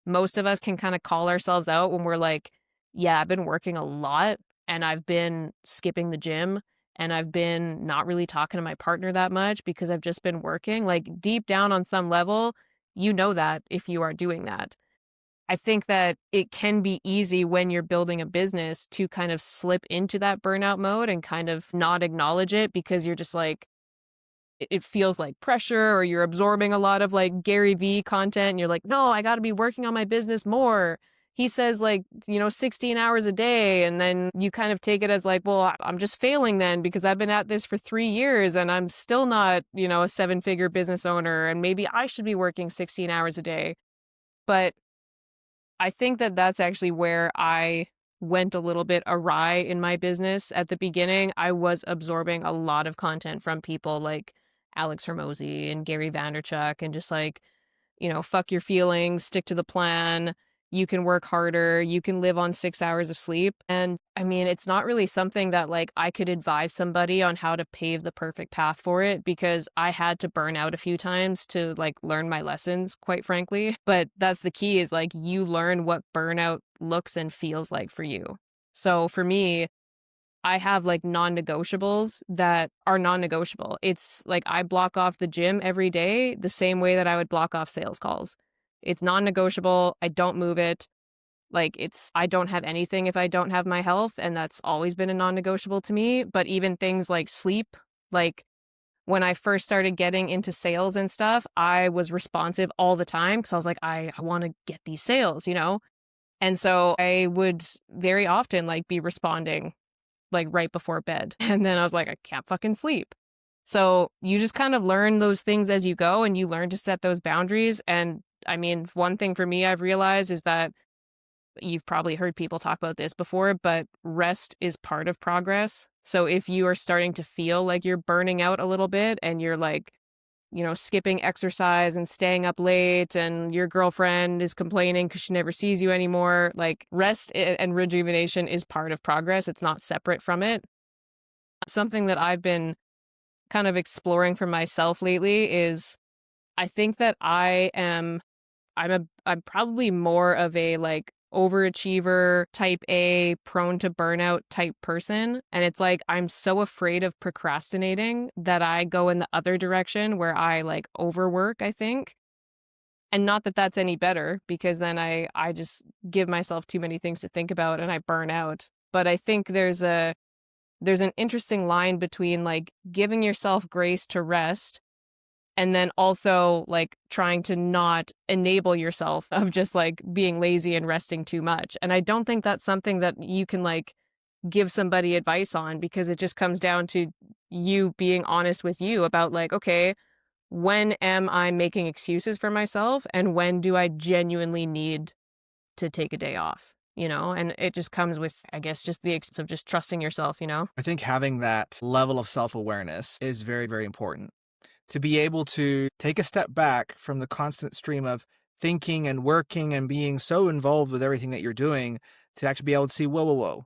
Most of us can kind of call ourselves out when we're like, yeah, I've been working a lot and I've been skipping the gym and I've been not really talking to my partner that much because I've just been working. Like deep down on some level, you know that if you are doing that. I think that it can be easy when you're building a business to kind of slip into that burnout mode and kind of not acknowledge it because you're just like, it feels like pressure or you're absorbing a lot of like Gary V content and you're like, no, I got to be working on my business more. He says like, 16 hours a day. And then you kind of take it as like, well, I'm just failing then because I've been at this for 3 years and I'm still not, a 7-figure business owner. And maybe I should be working 16 hours a day. But I think that that's actually where I went a little bit awry in my business. At the beginning, I was absorbing a lot of content from people like Alex Hermosi and Gary Vaynerchuk and just like, fuck your feelings, stick to the plan. You can work harder. You can live on 6 hours of sleep. And I mean, it's not really something that like I could advise somebody on how to pave the perfect path for it because I had to burn out a few times to like learn my lessons, quite frankly. But that's the key is like you learn what burnout looks and feels like for you. So for me, I have like non-negotiables that are non-negotiable. It's like I block off the gym every day the same way that I would block off sales calls. It's non-negotiable. I don't move it. Like I don't have anything if I don't have my health. And that's always been a non-negotiable to me. But even things like sleep, like when I first started getting into sales and stuff, I was responsive all the time because I was like, I want to get these sales. And so I would very often like be responding like right before bed. And then I was like, I can't fucking sleep. So you just kind of learn those things as you go and you learn to set those boundaries. And I mean, one thing for me I've realized is that you've probably heard people talk about this before, but rest is part of progress. So if you are starting to feel like you're burning out a little bit and you're like skipping exercise and staying up late and your girlfriend is complaining because she never sees you anymore. Like rest and rejuvenation is part of progress. It's not separate from it. Something that I've been kind of exploring for myself lately is I think that I'm probably more of a like overachiever type A, prone to burnout type person. And it's like I'm so afraid of procrastinating that I go in the other direction where I like overwork, I think. And not that that's any better because then I just give myself too many things to think about and I burn out. But I think there's an interesting line between like giving yourself grace to rest and then also like trying to not enable yourself of just like being lazy and resting too much. And I don't think that's something that you can like give somebody advice on because it just comes down to you being honest with you about like, okay, when am I making excuses for myself and when do I genuinely need to take a day off? And it just comes with, I guess, just the of just trusting yourself. I think having that level of self-awareness is very, very important. To be able to take a step back from the constant stream of thinking and working and being so involved with everything that you're doing to actually be able to see, whoa, whoa, whoa.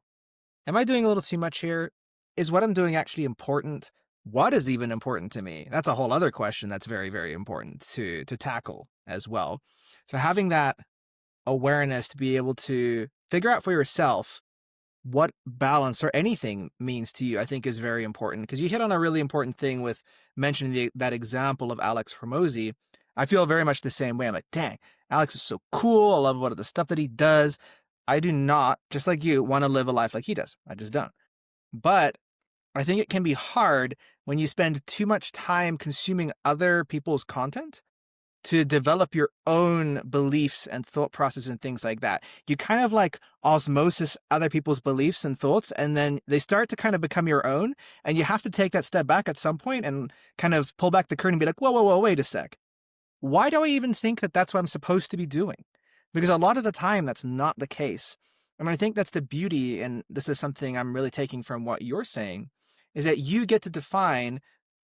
Am I doing a little too much here? Is what I'm doing actually important? What is even important to me? That's a whole other question that's very, very important to tackle as well. So having that awareness to be able to figure out for yourself what balance or anything means to you, I think is very important because you hit on a really important thing with mentioning that example of Alex Hormozy. I feel very much the same way. I'm like, dang, Alex is so cool. I love what the stuff that he does. I do not, just like you, want to live a life like he does. I just don't. But I think it can be hard when you spend too much time consuming other people's content to develop your own beliefs and thought process and things like that. You kind of like osmosis other people's beliefs and thoughts, and then they start to kind of become your own. And you have to take that step back at some point and kind of pull back the curtain and be like, whoa, whoa, whoa, wait a sec. Why do I even think that that's what I'm supposed to be doing? Because a lot of the time, that's not the case. And I think that's the beauty, and this is something I'm really taking from what you're saying, is that you get to define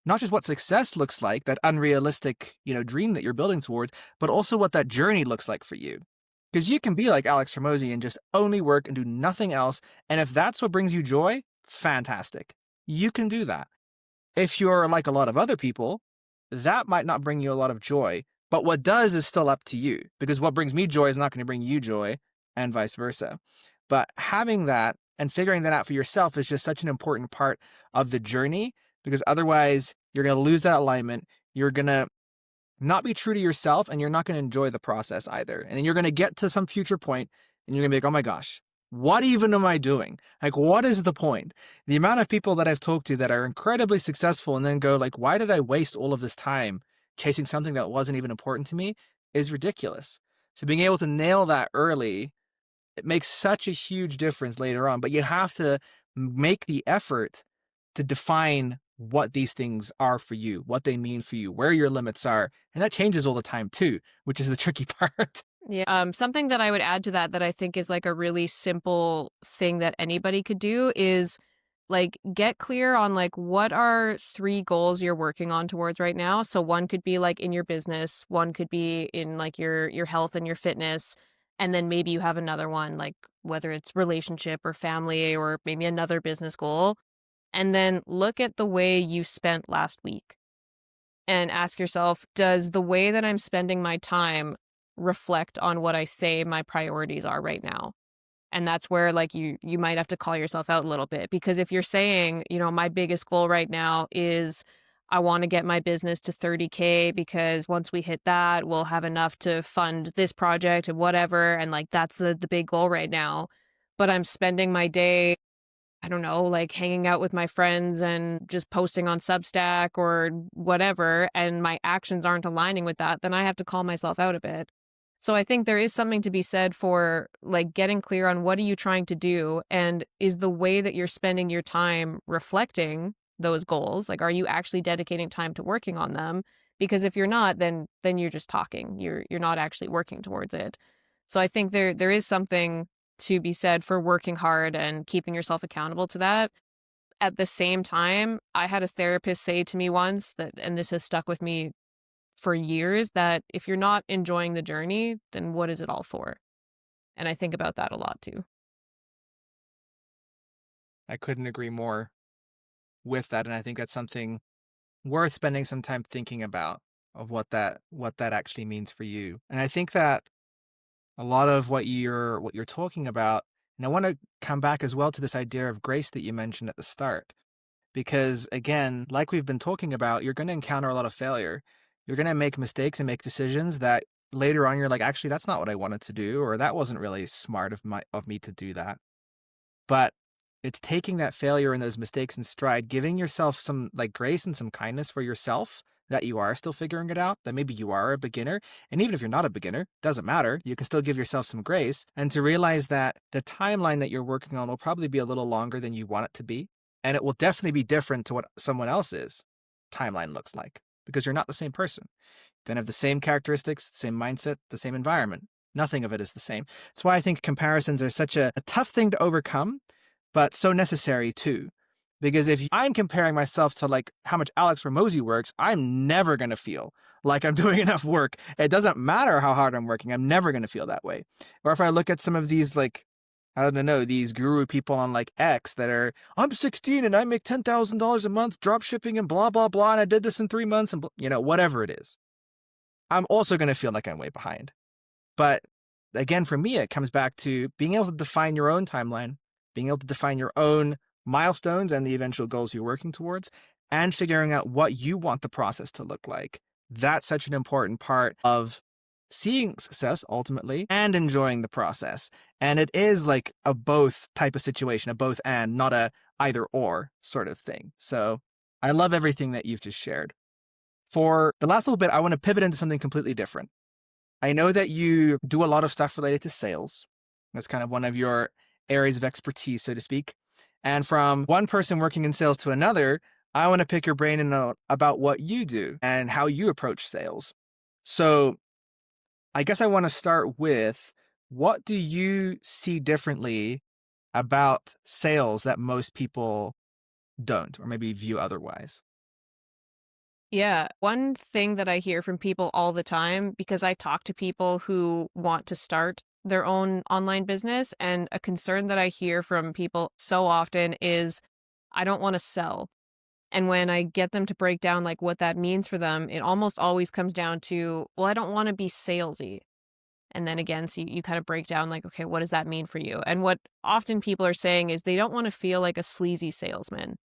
not just what success looks like, that unrealistic, dream that you're building towards, but also what that journey looks like for you. Because you can be like Alex Hormozy and just only work and do nothing else. And if that's what brings you joy, fantastic. You can do that. If you're like a lot of other people, that might not bring you a lot of joy. But what does is still up to you, because what brings me joy is not going to bring you joy, and vice versa. But having that and figuring that out for yourself is just such an important part of the journey, because otherwise you're going to lose that alignment. You're going to not be true to yourself, and you're not going to enjoy the process either. And then you're going to get to some future point and you're going to be like, oh my gosh, what even am I doing? Like, what is the point? The amount of people that I've talked to that are incredibly successful and then go like, why did I waste all of this time chasing something that wasn't even important to me is ridiculous. So being able to nail that early, it makes such a huge difference later on. But you have to make the effort to define what these things are for you, what they mean for you, where your limits are. And that changes all the time too, which is the tricky part. Yeah. Something that I would add to that I think is like a really simple thing that anybody could do is like get clear on like what are 3 goals you're working on towards right now. So one could be like in your business, one could be in like your health and your fitness, and then maybe you have another one like whether it's relationship or family or maybe another business goal. And then look at the way you spent last week and ask yourself, does the way that I'm spending my time reflect on what I say my priorities are right now? And that's where like you might have to call yourself out a little bit, because if you're saying, my biggest goal right now is I want to get my business to 30K because once we hit that, we'll have enough to fund this project and whatever. And like, that's the big goal right now. But I'm spending my day, I don't know, like hanging out with my friends and just posting on Substack or whatever, and my actions aren't aligning with that, then I have to call myself out a bit. So I think there is something to be said for like getting clear on what are you trying to do, and is the way that you're spending your time reflecting those goals? Like, are you actually dedicating time to working on them? Because if you're not, then you're just talking. You're not actually working towards it. So I think there is something to be said for working hard and keeping yourself accountable to that. At the same time, I had a therapist say to me once that, and this has stuck with me for years that if you're not enjoying the journey, then what is it all for? And I think about that a lot too. I couldn't agree more with that. And I think that's something worth spending some time thinking about of what that actually means for you. And I think that a lot of what you're talking about, and I want to come back as well to this idea of grace that you mentioned at the start. Because again, like we've been talking about, you're going to encounter a lot of failure. You're going to make mistakes and make decisions that later on you're like, actually, that's not what I wanted to do, or that wasn't really smart of me to do that. But it's taking that failure and those mistakes in stride, giving yourself some like grace and some kindness for yourself that you are still figuring it out, that maybe you are a beginner. And even if you're not a beginner, doesn't matter. You can still give yourself some grace and to realize that the timeline that you're working on will probably be a little longer than you want it to be. And it will definitely be different to what someone else's timeline looks like because you're not the same person. You don't have the same characteristics, the same mindset, the same environment. Nothing of it is the same. That's why I think comparisons are such a tough thing to overcome, but so necessary too. Because if I'm comparing myself to like how much Alex Ramosi works, I'm never going to feel like I'm doing enough work. It doesn't matter how hard I'm working. I'm never going to feel that way. Or if I look at some of these like, I don't know, these guru people on like X that are, I'm 16 and I make $10,000 a month drop shipping and blah, blah, blah. And I did this in 3 months and, whatever it is. I'm also going to feel like I'm way behind. But again, for me, it comes back to being able to define your own timeline, being able to define your own milestones and the eventual goals you're working towards, and figuring out what you want the process to look like. That's such an important part of seeing success ultimately and enjoying the process. And it is like a both type of situation, a both and, not a either or sort of thing. So I love everything that you've just shared. For the last little bit, I want to pivot into something completely different. I know that you do a lot of stuff related to sales. That's kind of one of your areas of expertise, so to speak. And from one person working in sales to another, I want to pick your brain and know about what you do and how you approach sales. So I guess I want to start with, what do you see differently about sales that most people don't, or maybe view otherwise? Yeah, one thing that I hear from people all the time, because I talk to people who want to start their own online business, and a concern that I hear from people so often is, I don't want to sell. And when I get them to break down like what that means for them, it almost always comes down to, well, I don't want to be salesy. And then again, so you kind of break down like, okay, what does that mean for you? And what often people are saying is they don't want to feel like a sleazy salesman.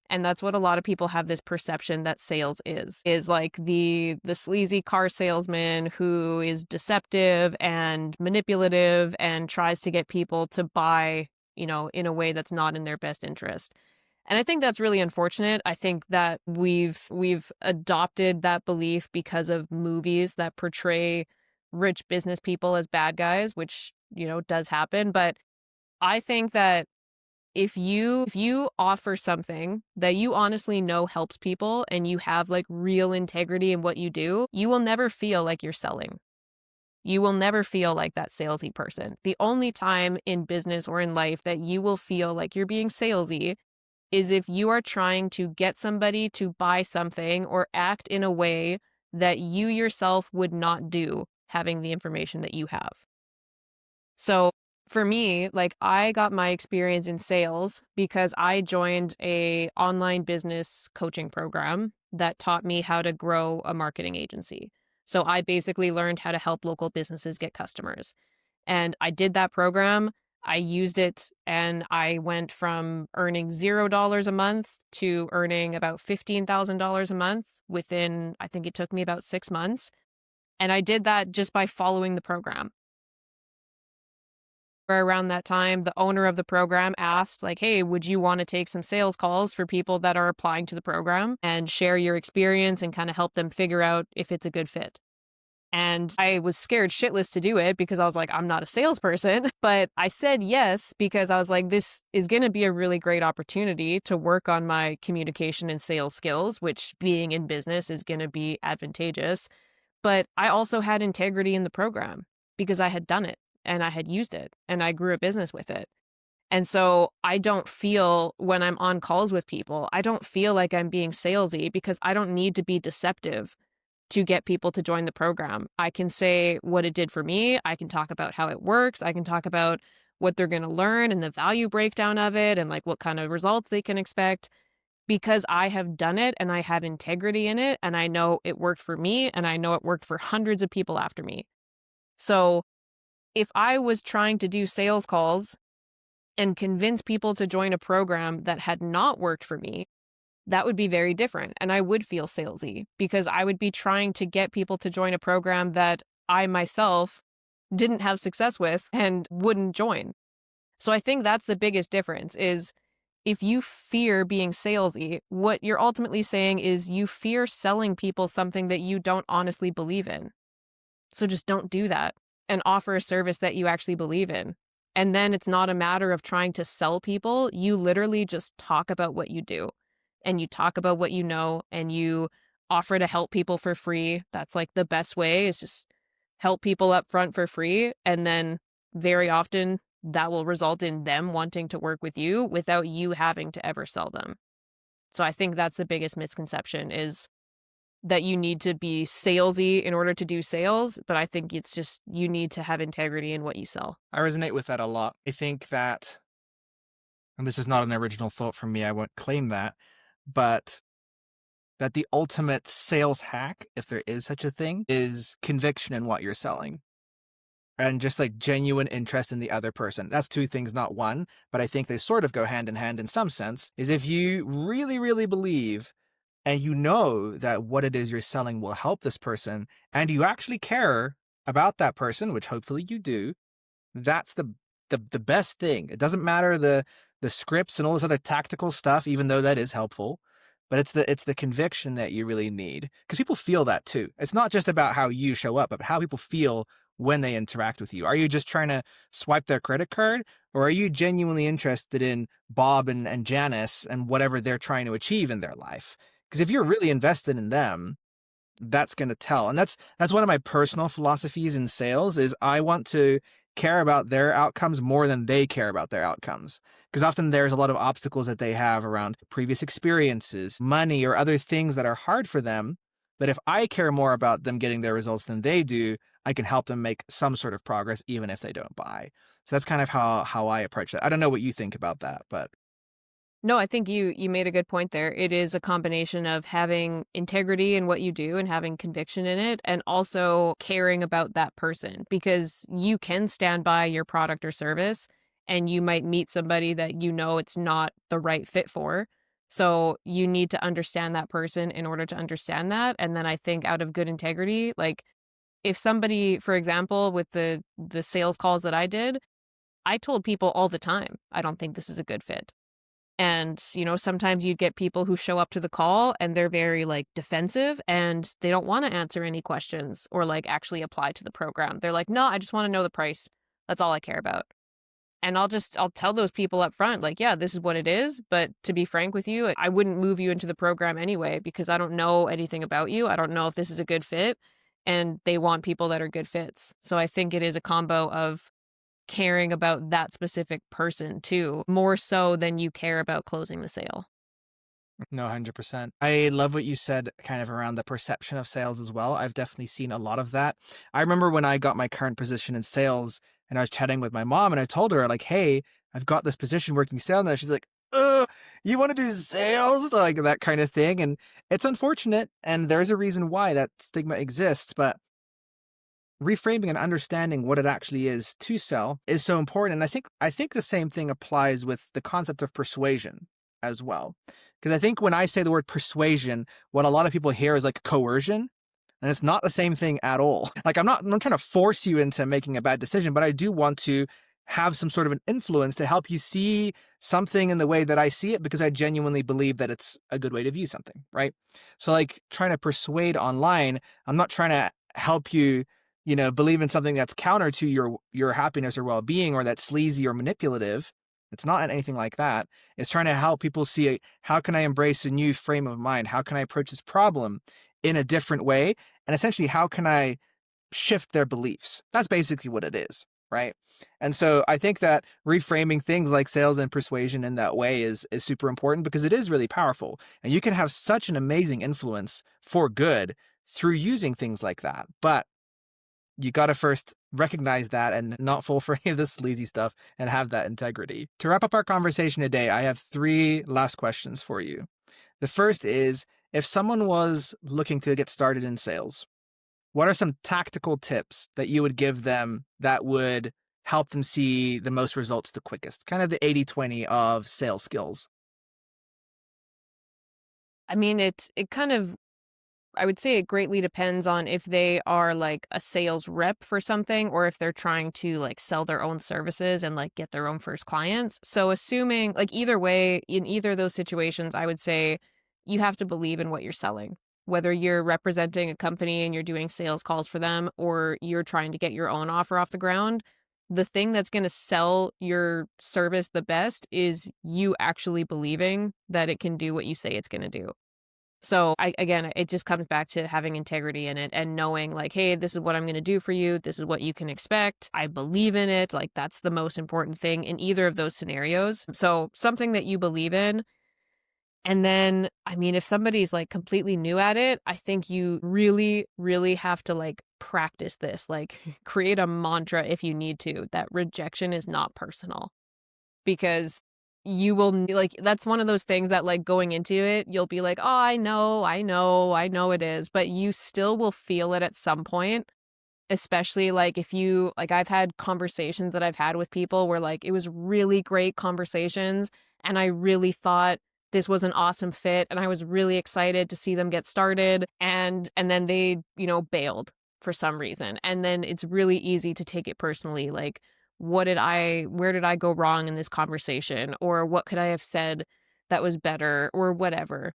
And that's what a lot of people have this perception that sales is like the sleazy car salesman who is deceptive and manipulative and tries to get people to buy, in a way that's not in their best interest. And I think that's really unfortunate. I think that we've adopted that belief because of movies that portray rich business people as bad guys, which, does happen. But I think that if you offer something that you honestly know helps people and you have like real integrity in what you do, you will never feel like you're selling. You will never feel like that salesy person. The only time in business or in life that you will feel like you're being salesy is if you are trying to get somebody to buy something or act in a way that you yourself would not do, having the information that you have. So for me, like I got my experience in sales because I joined a online business coaching program that taught me how to grow a marketing agency. So I basically learned how to help local businesses get customers. And I did that program. I used it and I went from earning $0 a month to earning about $15,000 a month within, I think it took me about 6 months. And I did that just by following the program. Around that time, the owner of the program asked, like, hey, would you want to take some sales calls for people that are applying to the program and share your experience and kind of help them figure out if it's a good fit? And I was scared shitless to do it because I was like, I'm not a salesperson. But I said yes because I was like, this is going to be a really great opportunity to work on my communication and sales skills, which being in business is going to be advantageous. But I also had integrity in the program because I had done it and I had used it and I grew a business with it. And so I don't feel when I'm on calls with people, I don't feel like I'm being salesy because I don't need to be deceptive. to get people to join the program. I can say what it did for me. I can talk about how it works. I can talk about what they're going to learn and the value breakdown of it and like what kind of results they can expect because I have done it and I have integrity in it and I know it worked for me and I know it worked for hundreds of people after me. So if I was trying to do sales calls and convince people to join a program that had not worked for me, that would be very different. And I would feel salesy because I would be trying to get people to join a program that I myself didn't have success with and wouldn't join. So I think that's the biggest difference is if you fear being salesy, what you're ultimately saying is you fear selling people something that you don't honestly believe in. So just don't do that and offer a service that you actually believe in. And then it's not a matter of trying to sell people. You literally just talk about what you do and you talk about what you know and you offer to help people for free. That's like the best way is just help people up front for free. And then very often that will result in them wanting to work with you without you having to ever sell them. So I think that's the biggest misconception is that you need to be salesy in order to do sales. But I think it's just you need to have integrity in what you sell. I resonate with that a lot. I think that, and this is not an original thought from me, I won't claim that, but that the ultimate sales hack, if there is such a thing, is conviction in what you're selling. And just like genuine interest in the other person. That's two things, not one, but I think they sort of go hand in hand in some sense, is if you really, really believe and you know that what it is you're selling will help this person and you actually care about that person, which hopefully you do, that's the best thing. It doesn't matter the scripts and all this other tactical stuff, even though that is helpful. But it's the conviction that you really need. Because people feel that too. It's not just about how you show up, but how people feel when they interact with you. Are you just trying to swipe their credit card? Or are you genuinely interested in Bob and Janice and whatever they're trying to achieve in their life? Because if you're really invested in them, that's going to tell. And that's one of my personal philosophies in sales is I want to care about their outcomes more than they care about their outcomes. Because often there's a lot of obstacles that they have around previous experiences, money, or other things that are hard for them. But if I care more about them getting their results than they do, I can help them make some sort of progress, even if they don't buy. So that's kind of how I approach that. I don't know what you think about that, but No, I think you made a good point there. It is a combination of having integrity in what you do and having conviction in it and also caring about that person because you can stand by your product or service and you might meet somebody that you know it's not the right fit for. So you need to understand that person in order to understand that. And then I think out of good integrity, like if somebody, for example, with the sales calls that I did, I told people all the time, I don't think this is a good fit. And, sometimes you'd get people who show up to the call and they're very like defensive and they don't want to answer any questions or like actually apply to the program. They're like, no, I just want to know the price. That's all I care about. And I'll tell those people up front, like, yeah, this is what it is. But to be frank with you, I wouldn't move you into the program anyway, because I don't know anything about you. I don't know if this is a good fit. And they want people that are good fits. So I think it is a combo of caring about that specific person too, more so than you care about closing the sale. no, 100%. I love what you said kind of around the perception of sales as well. I've definitely seen a lot of that. I remember when I got my current position in sales and I was chatting with my mom and I told her like, hey, I've got this position working sales now. She's like, you want to do sales? Like that kind of thing. And it's unfortunate. And there's a reason why that stigma exists, but reframing and understanding what it actually is to sell is so important. And I think the same thing applies with the concept of persuasion as well. Because I think when I say the word persuasion, what a lot of people hear is like coercion. And it's not the same thing at all. Like I'm not trying to force you into making a bad decision, but I do want to have some sort of an influence to help you see something in the way that I see it because I genuinely believe that it's a good way to view something, right? So like trying to persuade online, I'm not trying to help you believe in something that's counter to your happiness or well-being or that's sleazy or manipulative. It's not anything like that. It's trying to help people see how can I embrace a new frame of mind? How can I approach this problem in a different way? And essentially, how can I shift their beliefs? That's basically what it is, right? And so I think that reframing things like sales and persuasion in that way is super important because it is really powerful. And you can have such an amazing influence for good through using things like that. But you got to first recognize that and not fall for any of this sleazy stuff and have that integrity. To wrap up our conversation today, I have 3 last questions for you. The first is, if someone was looking to get started in sales, what are some tactical tips that you would give them that would help them see the most results the quickest? Kind of the 80-20 of sales skills. I mean, it kind of, I would say it greatly depends on if they are like a sales rep for something or if they're trying to like sell their own services and like get their own first clients. So assuming like either way, in either of those situations, I would say you have to believe in what you're selling. Whether you're representing a company and you're doing sales calls for them or you're trying to get your own offer off the ground, the thing that's going to sell your service the best is you actually believing that it can do what you say it's going to do. So again, it just comes back to having integrity in it and knowing like, hey, this is what I'm going to do for you. This is what you can expect. I believe in it. Like that's the most important thing in either of those scenarios. So something that you believe in. And then, I mean, if somebody's like completely new at it, I think you really, really have to like practice this, like create a mantra if you need to, that rejection is not personal because you will like that's one of those things that like going into it you'll be like, oh, I know it is, but you still will feel it at some point, especially like if you like I've had conversations that I've had with people where like it was really great conversations and I really thought this was an awesome fit and I was really excited to see them get started and then they, bailed for some reason. And then it's really easy to take it personally like where did I go wrong in this conversation or what could I have said that was better or whatever.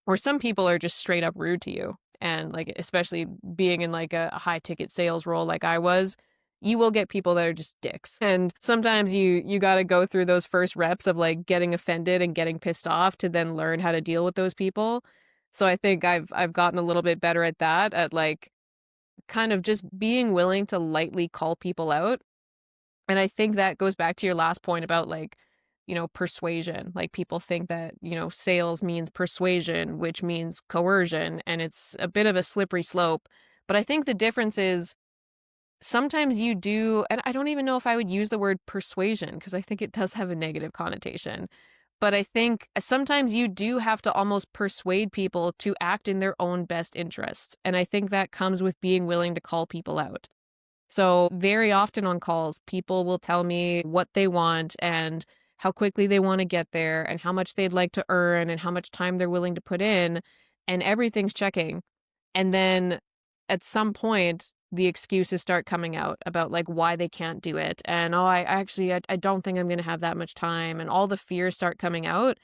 Or some people are just straight up rude to you. And like, especially being in like a high ticket sales role like I was, you will get people that are just dicks. And sometimes you got to go through those first reps of like getting offended and getting pissed off to then learn how to deal with those people. So I think I've gotten a little bit better at that, at like kind of just being willing to lightly call people out. And I think that goes back to your last point about like, persuasion. Like people think that, sales means persuasion, which means coercion, and it's a bit of a slippery slope. But I think the difference is sometimes you do, and I don't even know if I would use the word persuasion because I think it does have a negative connotation. But I think sometimes you do have to almost persuade people to act in their own best interests. And I think that comes with being willing to call people out. So very often on calls, people will tell me what they want and how quickly they want to get there and how much they'd like to earn and how much time they're willing to put in, and everything's checking. And then at some point, the excuses start coming out about like why they can't do it. And, oh, I don't think I'm going to have that much time. And all the fears start coming out.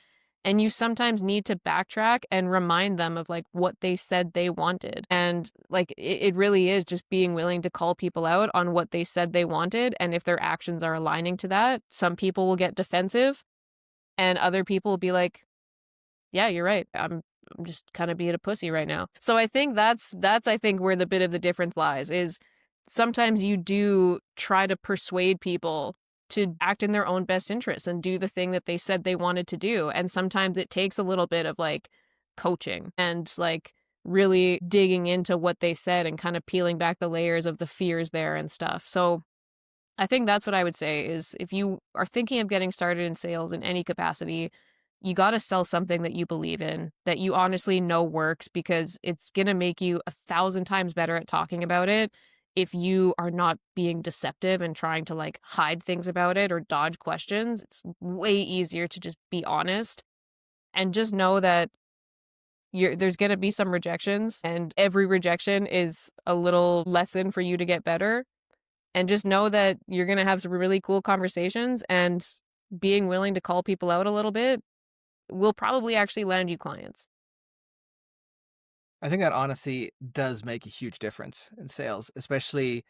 And you sometimes need to backtrack and remind them of like what they said they wanted. And like it really is just being willing to call people out on what they said they wanted. And if their actions are aligning to that, some people will get defensive and other people will be like, yeah, you're right. I'm just kind of being a pussy right now. So I think that's I think where the bit of the difference lies is sometimes you do try to persuade people to act in their own best interests and do the thing that they said they wanted to do. And sometimes it takes a little bit of like coaching and like really digging into what they said and kind of peeling back the layers of the fears there and stuff. So I think that's what I would say is if you are thinking of getting started in sales in any capacity, you got to sell something that you believe in, that you honestly know works, because it's going to make you 1,000 times better at talking about it if you are not being deceptive and trying to like hide things about it or dodge questions. It's way easier to just be honest and just know that there's going to be some rejections, and every rejection is a little lesson for you to get better. And just know that you're going to have some really cool conversations, and being willing to call people out a little bit will probably actually land you clients. I think that honesty does make a huge difference in sales, especially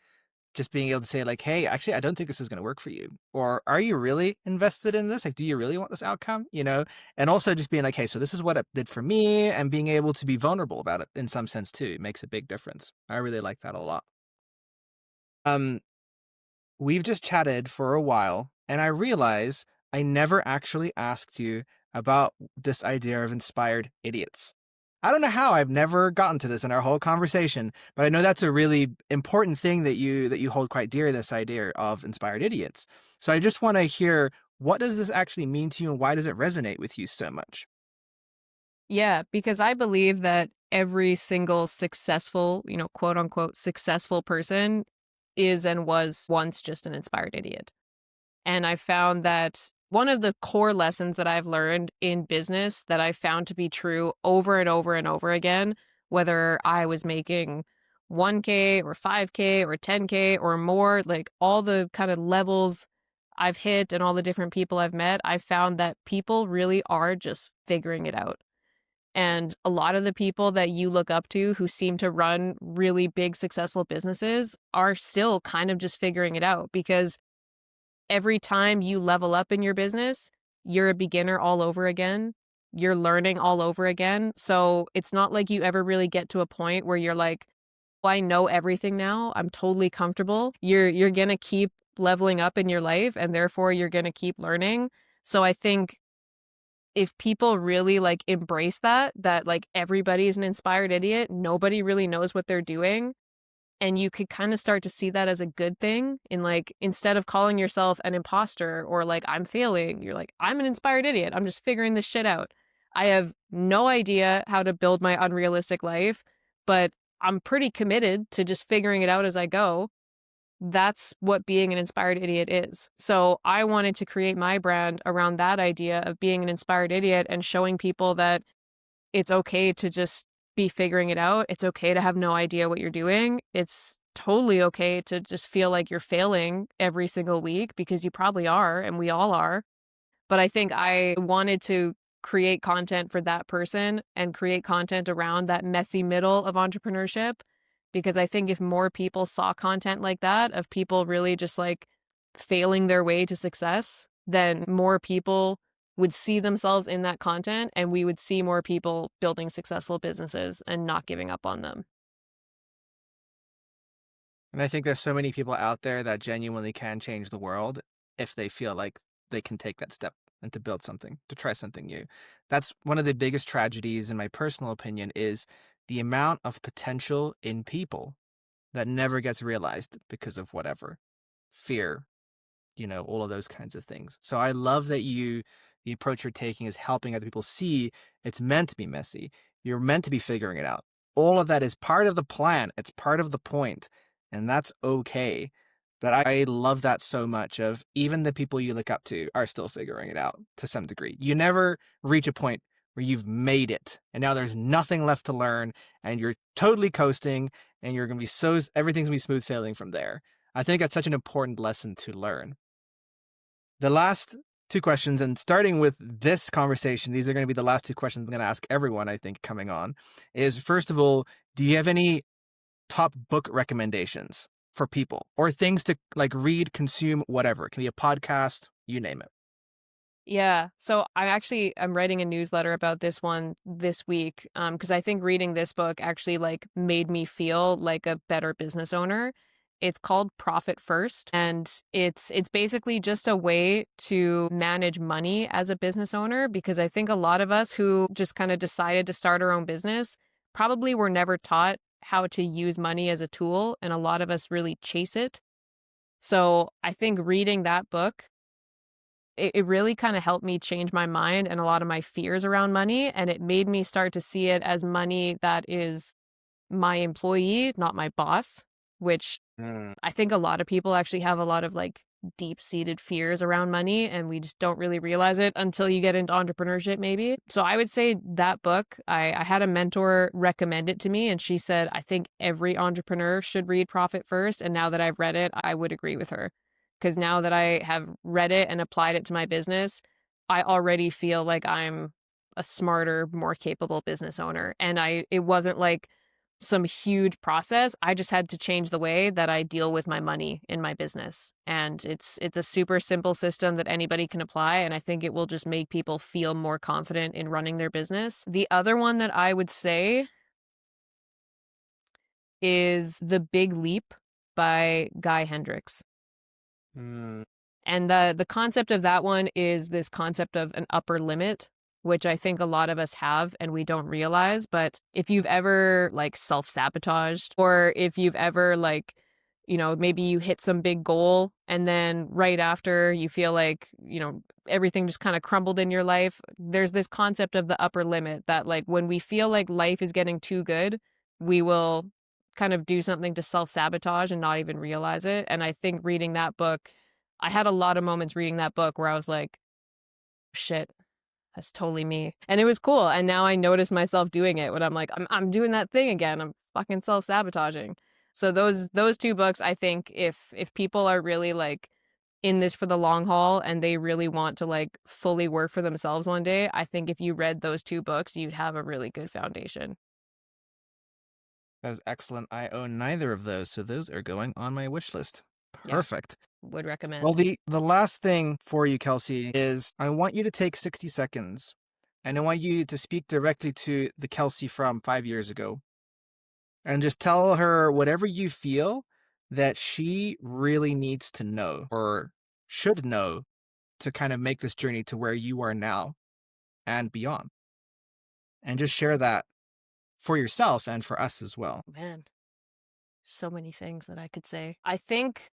just being able to say like, hey, actually, I don't think this is going to work for you. Or are you really invested in this? Like, do you really want this outcome? And also just being like, hey, so this is what it did for me, and being able to be vulnerable about it in some sense too. It makes a big difference. I really like that a lot. We've just chatted for a while, and I realize I never actually asked you about this idea of inspired idiots. I don't know how I've never gotten to this in our whole conversation, but I know that's a really important thing that you hold quite dear, this idea of inspired idiots. So I just want to hear, what does this actually mean to you and why does it resonate with you so much? Yeah, because I believe that every single successful, quote unquote, successful person is and was once just an inspired idiot. And I found that one of the core lessons that I've learned in business that I found to be true over and over and over again, whether I was making 1K or 5K or 10K or more, like all the kind of levels I've hit and all the different people I've met, I found that people really are just figuring it out. And a lot of the people that you look up to who seem to run really big, successful businesses are still kind of just figuring it out, because every time you level up in your business, you're a beginner all over again. You're learning all over again. So it's not like you ever really get to a point where you're like, "Oh, I know everything now. I'm totally comfortable." You're going to keep leveling up in your life, and therefore you're going to keep learning. So I think if people really like embrace that like everybody's an inspired idiot, nobody really knows what they're doing, and you could kind of start to see that as a good thing, in like, instead of calling yourself an imposter or like I'm failing, you're like, I'm an inspired idiot. I'm just figuring this shit out. I have no idea how to build my unrealistic life, but I'm pretty committed to just figuring it out as I go. That's what being an inspired idiot is. So I wanted to create my brand around that idea of being an inspired idiot and showing people that it's okay to just be figuring it out. It's okay to have no idea what you're doing. It's totally okay to just feel like you're failing every single week, because you probably are, and we all are. But I think I wanted to create content for that person and create content around that messy middle of entrepreneurship, because I think if more people saw content like that, of people really just like failing their way to success, then more people would see themselves in that content, and we would see more people building successful businesses and not giving up on them. And I think there's so many people out there that genuinely can change the world if they feel like they can take that step and to build something, to try something new. That's one of the biggest tragedies, in my personal opinion, is the amount of potential in people that never gets realized because of whatever fear, all of those kinds of things. So I love that the approach you're taking is helping other people see it's meant to be messy. You're meant to be figuring it out. All of that is part of the plan. It's part of the point, and that's okay. But I love that so much, of even the people you look up to are still figuring it out to some degree. You never reach a point where you've made it and now there's nothing left to learn and you're totally coasting and you're going to be everything's going to be smooth sailing from there. I think that's such an important lesson to learn. The last two questions, and starting with this conversation, these are going to be the last two questions I'm going to ask everyone, I think, coming on, is first of all, do you have any top book recommendations for people or things to like read, consume, whatever? It can be a podcast, you name it. Yeah. So I'm writing a newsletter about this one this week, because I think reading this book actually like made me feel like a better business owner. It's called Profit First, and it's basically just a way to manage money as a business owner, because I think a lot of us who just kind of decided to start our own business probably were never taught how to use money as a tool, and a lot of us really chase it. So I think reading that book, it really kind of helped me change my mind and a lot of my fears around money. And it made me start to see it as money that is my employee, not my boss, which Mm. I think a lot of people actually have a lot of like deep seated fears around money, and we just don't really realize it until you get into entrepreneurship, maybe. So I would say that book, I had a mentor recommend it to me, and she said, I think every entrepreneur should read Profit First. And now that I've read it, I would agree with her. Because now that I have read it and applied it to my business, I already feel like I'm a smarter, more capable business owner. And it wasn't like some huge process. I just had to change the way that I deal with my money in my business. And it's a super simple system that anybody can apply, and I think it will just make people feel more confident in running their business. The other one that I would say is The Big Leap by Guy Hendricks. Mm. And the concept of that one is this concept of an upper limit. which I think a lot of us have and we don't realize. But if you've ever like self-sabotaged, or if you've ever like, maybe you hit some big goal and then right after you feel like, everything just kind of crumbled in your life, there's this concept of the upper limit that like when we feel like life is getting too good, we will kind of do something to self-sabotage and not even realize it. And I think reading that book, I had a lot of moments reading that book where I was like, shit, that's totally me. And it was cool. And now I notice myself doing it when I'm like, I'm doing that thing again. I'm fucking self-sabotaging. So those two books, I think if people are really like in this for the long haul and they really want to like fully work for themselves one day, I think if you read those two books, you'd have a really good foundation. That is excellent. I own neither of those, so those are going on my wish list. Yeah, Perfect. would Well, recommend. the last thing for you, Kelsey, is I want you to take 60 seconds and I want you to speak directly to the Kelsey from 5 years ago and just tell her whatever you feel that she really needs to know or should know to kind of make this journey to where you are now and beyond. And just share that for yourself and for us as well. Man, so many things that I could say. I think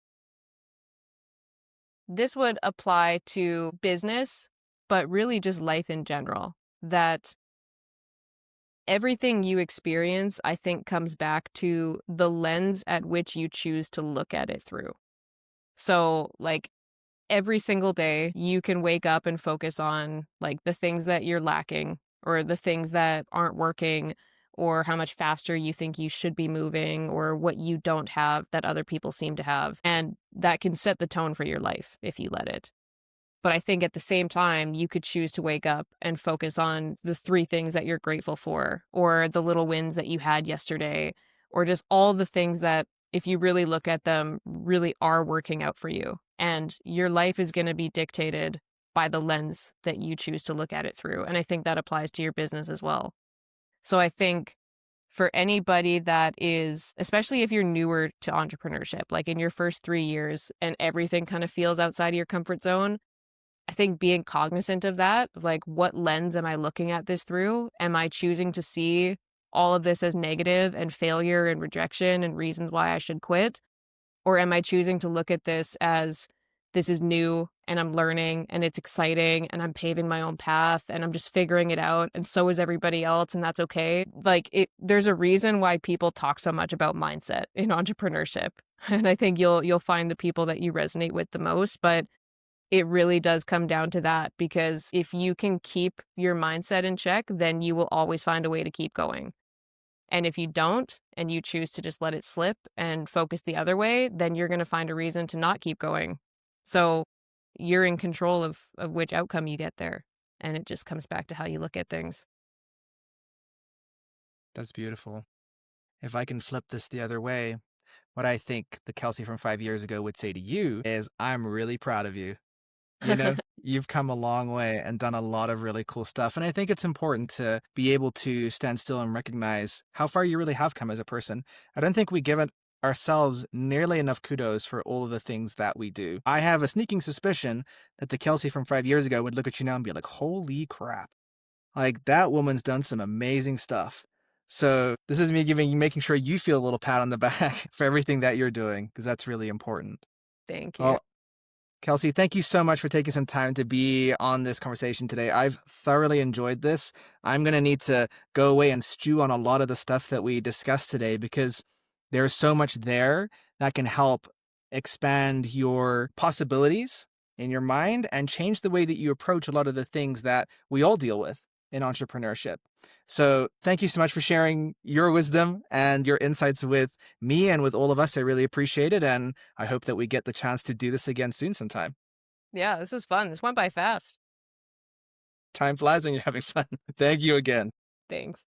this would apply to business, but really just life in general. That everything you experience, I think, comes back to the lens at which you choose to look at it through. So, like, every single day, you can wake up and focus on, like, the things that you're lacking or the things that aren't working or how much faster you think you should be moving or what you don't have that other people seem to have. And that can set the tone for your life if you let it. But I think at the same time, you could choose to wake up and focus on the three things that you're grateful for, or the little wins that you had yesterday, or just all the things that, if you really look at them, really are working out for you. And your life is going to be dictated by the lens that you choose to look at it through. And I think that applies to your business as well. So I think for anybody that is, especially if you're newer to entrepreneurship, like in your first 3 years and everything kind of feels outside of your comfort zone, I think being cognizant of that, of like, what lens am I looking at this through? Am I choosing to see all of this as negative and failure and rejection and reasons why I should quit? Or am I choosing to look at this as this is new and I'm learning and it's exciting and I'm paving my own path and I'm just figuring it out and so is everybody else and that's okay. Like there's a reason why people talk so much about mindset in entrepreneurship. And I think you'll find the people that you resonate with the most, but it really does come down to that, because if you can keep your mindset in check, then you will always find a way to keep going. And if you don't, and you choose to just let it slip and focus the other way, then you're going to find a reason to not keep going. So you're in control of which outcome you get there. And it just comes back to how you look at things. That's beautiful. If I can flip this the other way, what I think the Kelsey from 5 years ago would say to you is, I'm really proud of you. You know, you've come a long way and done a lot of really cool stuff. And I think it's important to be able to stand still and recognize how far you really have come as a person. I don't think we give it ourselves nearly enough kudos for all of the things that we do. I have a sneaking suspicion that the Kelsey from 5 years ago would look at you now and be like, holy crap. Like, that woman's done some amazing stuff. So this is me making sure you feel a little pat on the back for everything that you're doing, because that's really important. Thank you. Well, Kelsey, thank you so much for taking some time to be on this conversation today. I've thoroughly enjoyed this. I'm going to need to go away and stew on a lot of the stuff that we discussed today, because there's so much there that can help expand your possibilities in your mind and change the way that you approach a lot of the things that we all deal with in entrepreneurship. So thank you so much for sharing your wisdom and your insights with me and with all of us. I really appreciate it. And I hope that we get the chance to do this again soon sometime. Yeah, this was fun. This went by fast. Time flies when you're having fun. Thank you again. Thanks.